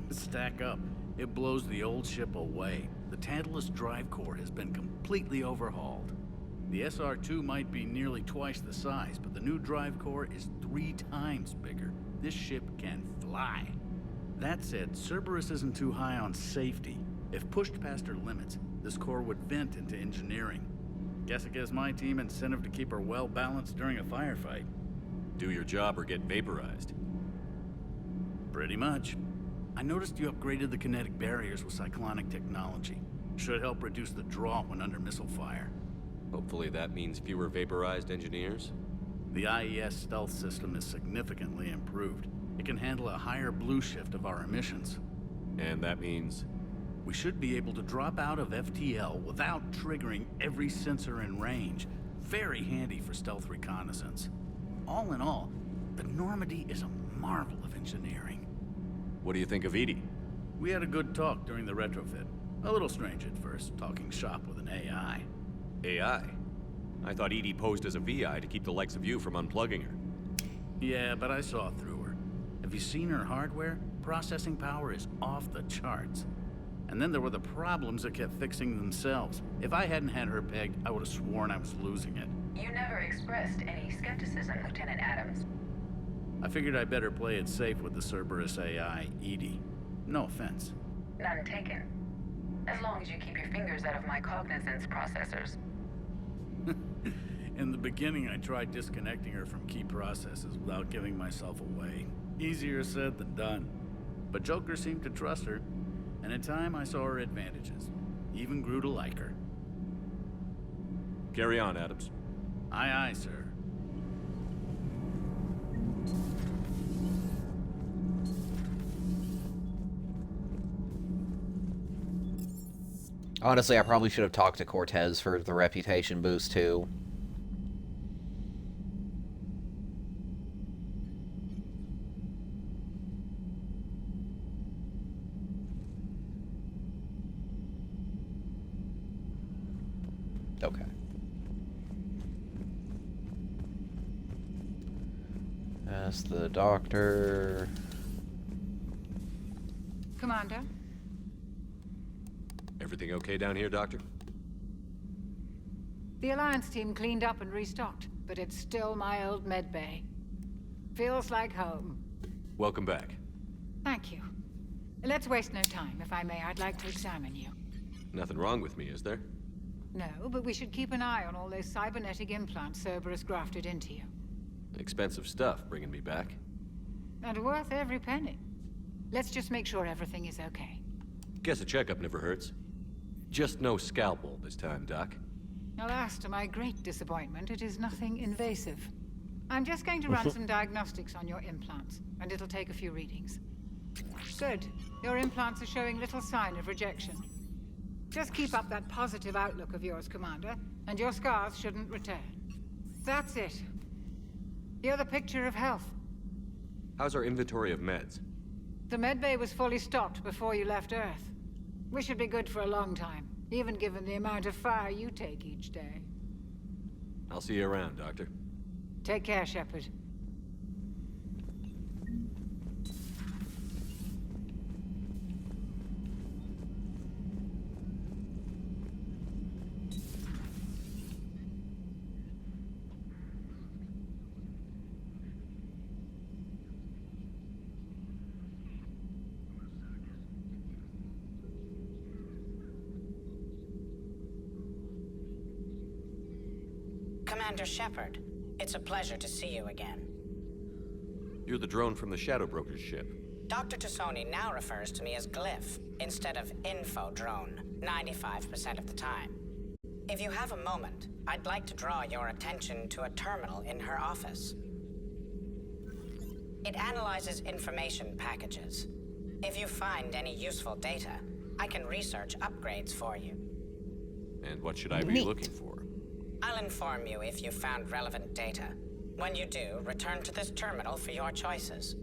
N: Stack up. It blows the old ship away. The Tantalus drive core has been completely overhauled. The SR-2 might be nearly twice the size, but the new drive core is 3 times bigger. This ship can fly. That said, Cerberus isn't too high on safety. If pushed past her limits, this core would vent into engineering. Guess it gives my team incentive to keep her well balanced during a firefight.
D: Do your job or get vaporized.
N: Pretty much. I noticed you upgraded the kinetic barriers with cyclonic technology. Should help reduce the draw when under missile fire.
D: Hopefully that means fewer vaporized engineers?
N: The IES stealth system is significantly improved. It can handle a higher blue shift of our emissions.
D: And that means?
N: We should be able to drop out of FTL without triggering every sensor in range. Very handy for stealth reconnaissance. All in all, the Normandy is a marvel of engineering.
D: What do you think of Edie?
N: We had a good talk during the retrofit. A little strange at first, talking shop with an AI.
D: AI? I thought Edie posed as a VI to keep the likes of you from unplugging her.
N: Yeah, but I saw through her. Have you seen her hardware? Processing power is off the charts. And then there were the problems that kept fixing themselves. If I hadn't had her pegged, I would have sworn I was losing it.
M: You never expressed any skepticism, Lieutenant Adams.
N: I figured I'd better play it safe with the Cerberus AI, Edie. No offense.
M: None taken. As long as you keep your fingers out of my cognizance processors.
N: In the beginning, I tried disconnecting her from key processes without giving myself away. Easier said than done. But Joker seemed to trust her, and in time I saw her advantages. Even grew to like her.
D: Carry on, Adams.
N: Aye, aye, sir.
A: Honestly, I probably should have talked to Cortez for the reputation boost, too. Okay. Ask the doctor.
U: Commander?
D: Everything okay down here, Doctor?
U: The Alliance team cleaned up and restocked, but it's still my old med bay. Feels like home.
D: Welcome back.
U: Thank you. Let's waste no time. If I may, I'd like to examine you.
D: Nothing wrong with me, is there?
U: No, but we should keep an eye on all those cybernetic implants Cerberus grafted into you.
D: Expensive stuff bringing me back.
U: And worth every penny. Let's just make sure everything is okay.
D: Guess a checkup never hurts. Just no scalpel this time, Doc.
U: Alas, to my great disappointment, it is nothing invasive. I'm just going to run some diagnostics on your implants, and it'll take a few readings. Good. Your implants are showing little sign of rejection. Just keep up that positive outlook of yours, Commander, and your scars shouldn't return. That's it. You're the picture of health.
O: How's our inventory of meds?
U: The medbay was fully stocked before you left Earth. We should be good for a long time, even given the amount of fire you take each day.
O: I'll see you around, Doctor.
U: Take care, Shepard.
X: Commander Shepard, it's a pleasure to see you again.
O: You're the drone from the Shadow Broker's ship.
X: Dr. Tassoni now refers to me as Glyph instead of Info Drone, 95% of the time. If you have a moment, I'd like to draw your attention to a terminal in her office. It analyzes information packages. If you find any useful data, I can research upgrades for you.
O: And what should I be looking for?
X: I'll inform you if you've found relevant data. When you do, return to this terminal for your choices.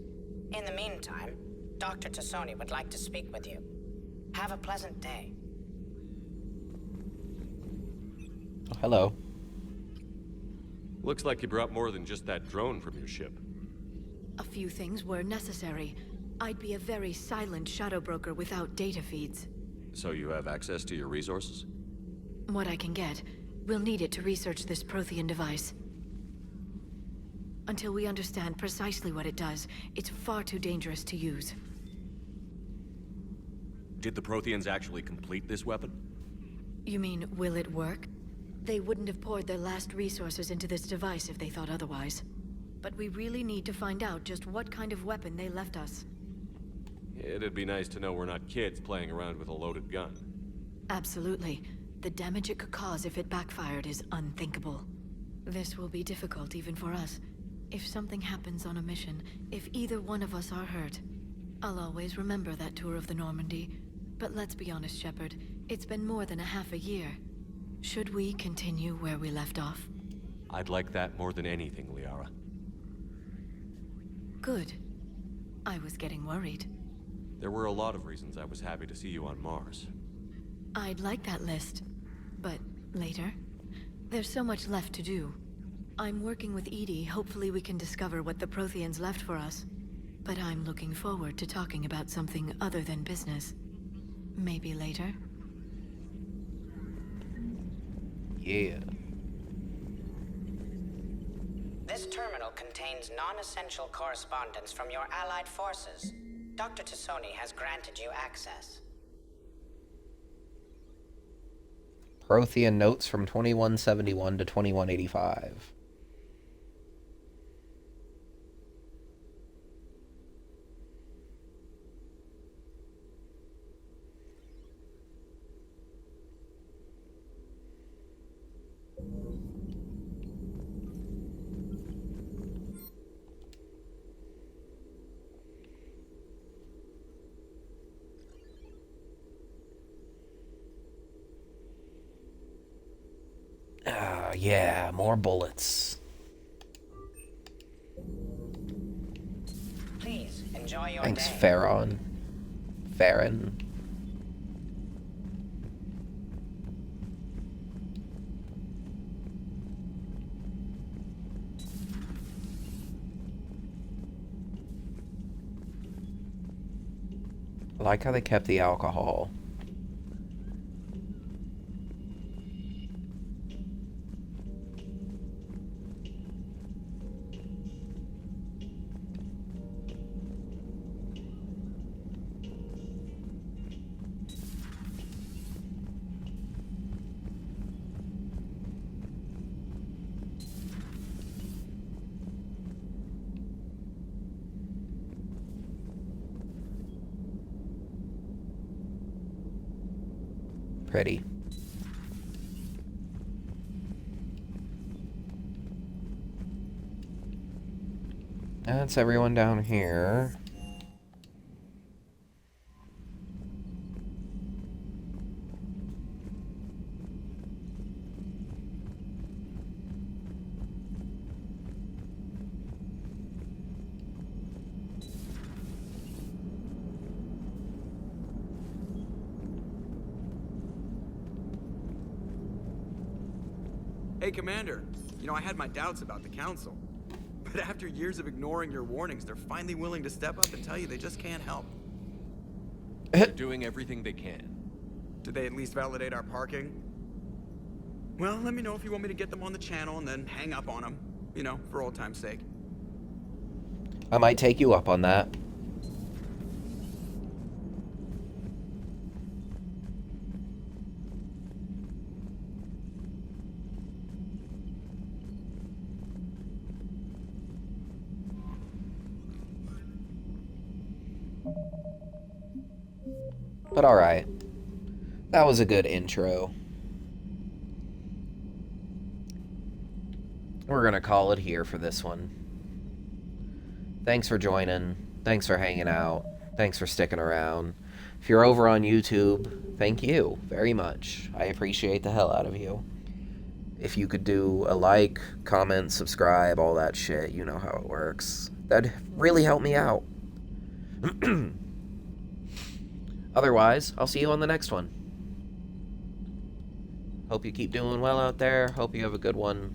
X: In the meantime, Dr. Tassoni would like to speak with you. Have a pleasant day.
A: Oh, hello.
O: Looks like you brought more than just that drone from your ship.
G: A few things were necessary. I'd be a very silent shadow broker without data feeds.
O: So you have access to your resources?
G: What I can get. We'll need it to research this Prothean device. Until we understand precisely what it does, it's far too dangerous to use.
O: Did the Protheans actually complete this weapon?
G: You mean, will it work? They wouldn't have poured their last resources into this device if they thought otherwise. But we really need to find out just what kind of weapon they left us.
O: It'd be nice to know we're not kids playing around with a loaded gun.
G: Absolutely. The damage it could cause if it backfired is unthinkable. This will be difficult even for us. If something happens on a mission, if either one of us are hurt, I'll always remember that tour of the Normandy. But let's be honest, Shepard, it's been more than a half a year. Should we continue where we left off?
O: I'd like that more than anything, Liara.
G: Good. I was getting worried.
O: There were a lot of reasons I was happy to see you on Mars.
G: I'd like that list. But later? There's so much left to do. I'm working with EDI. Hopefully we can discover what the Protheans left for us. But I'm looking forward to talking about something other than business. Maybe later?
A: Yeah.
X: This terminal contains non-essential correspondence from your allied forces. Dr. Tassoni has granted you access.
A: Prothean notes from 2171 to 2185. Yeah, more bullets.
X: Please enjoy your
A: Thanks,
X: day.
A: Farron. Farron. I like how they kept the alcohol. Pretty. That's everyone down here.
P: Hey, Commander. You know, I had my doubts about the Council. But after years of ignoring your warnings, they're finally willing to step up and tell you they just can't help.
D: They're doing everything they can.
P: Did they at least validate our parking? Well, let me know if you want me to get them on the channel and then hang up on them. You know, for old time's sake.
A: I might take you up on that. But alright. That was a good intro. We're gonna call it here for this one. Thanks for joining. Thanks for hanging out. Thanks for sticking around. If you're over on YouTube, thank you very much. I appreciate the hell out of you. If you could do a like, comment, subscribe, all that shit, you know how it works. That'd really help me out. Otherwise, I'll see you on the next one. Hope you keep doing well out there. Hope you have a good one.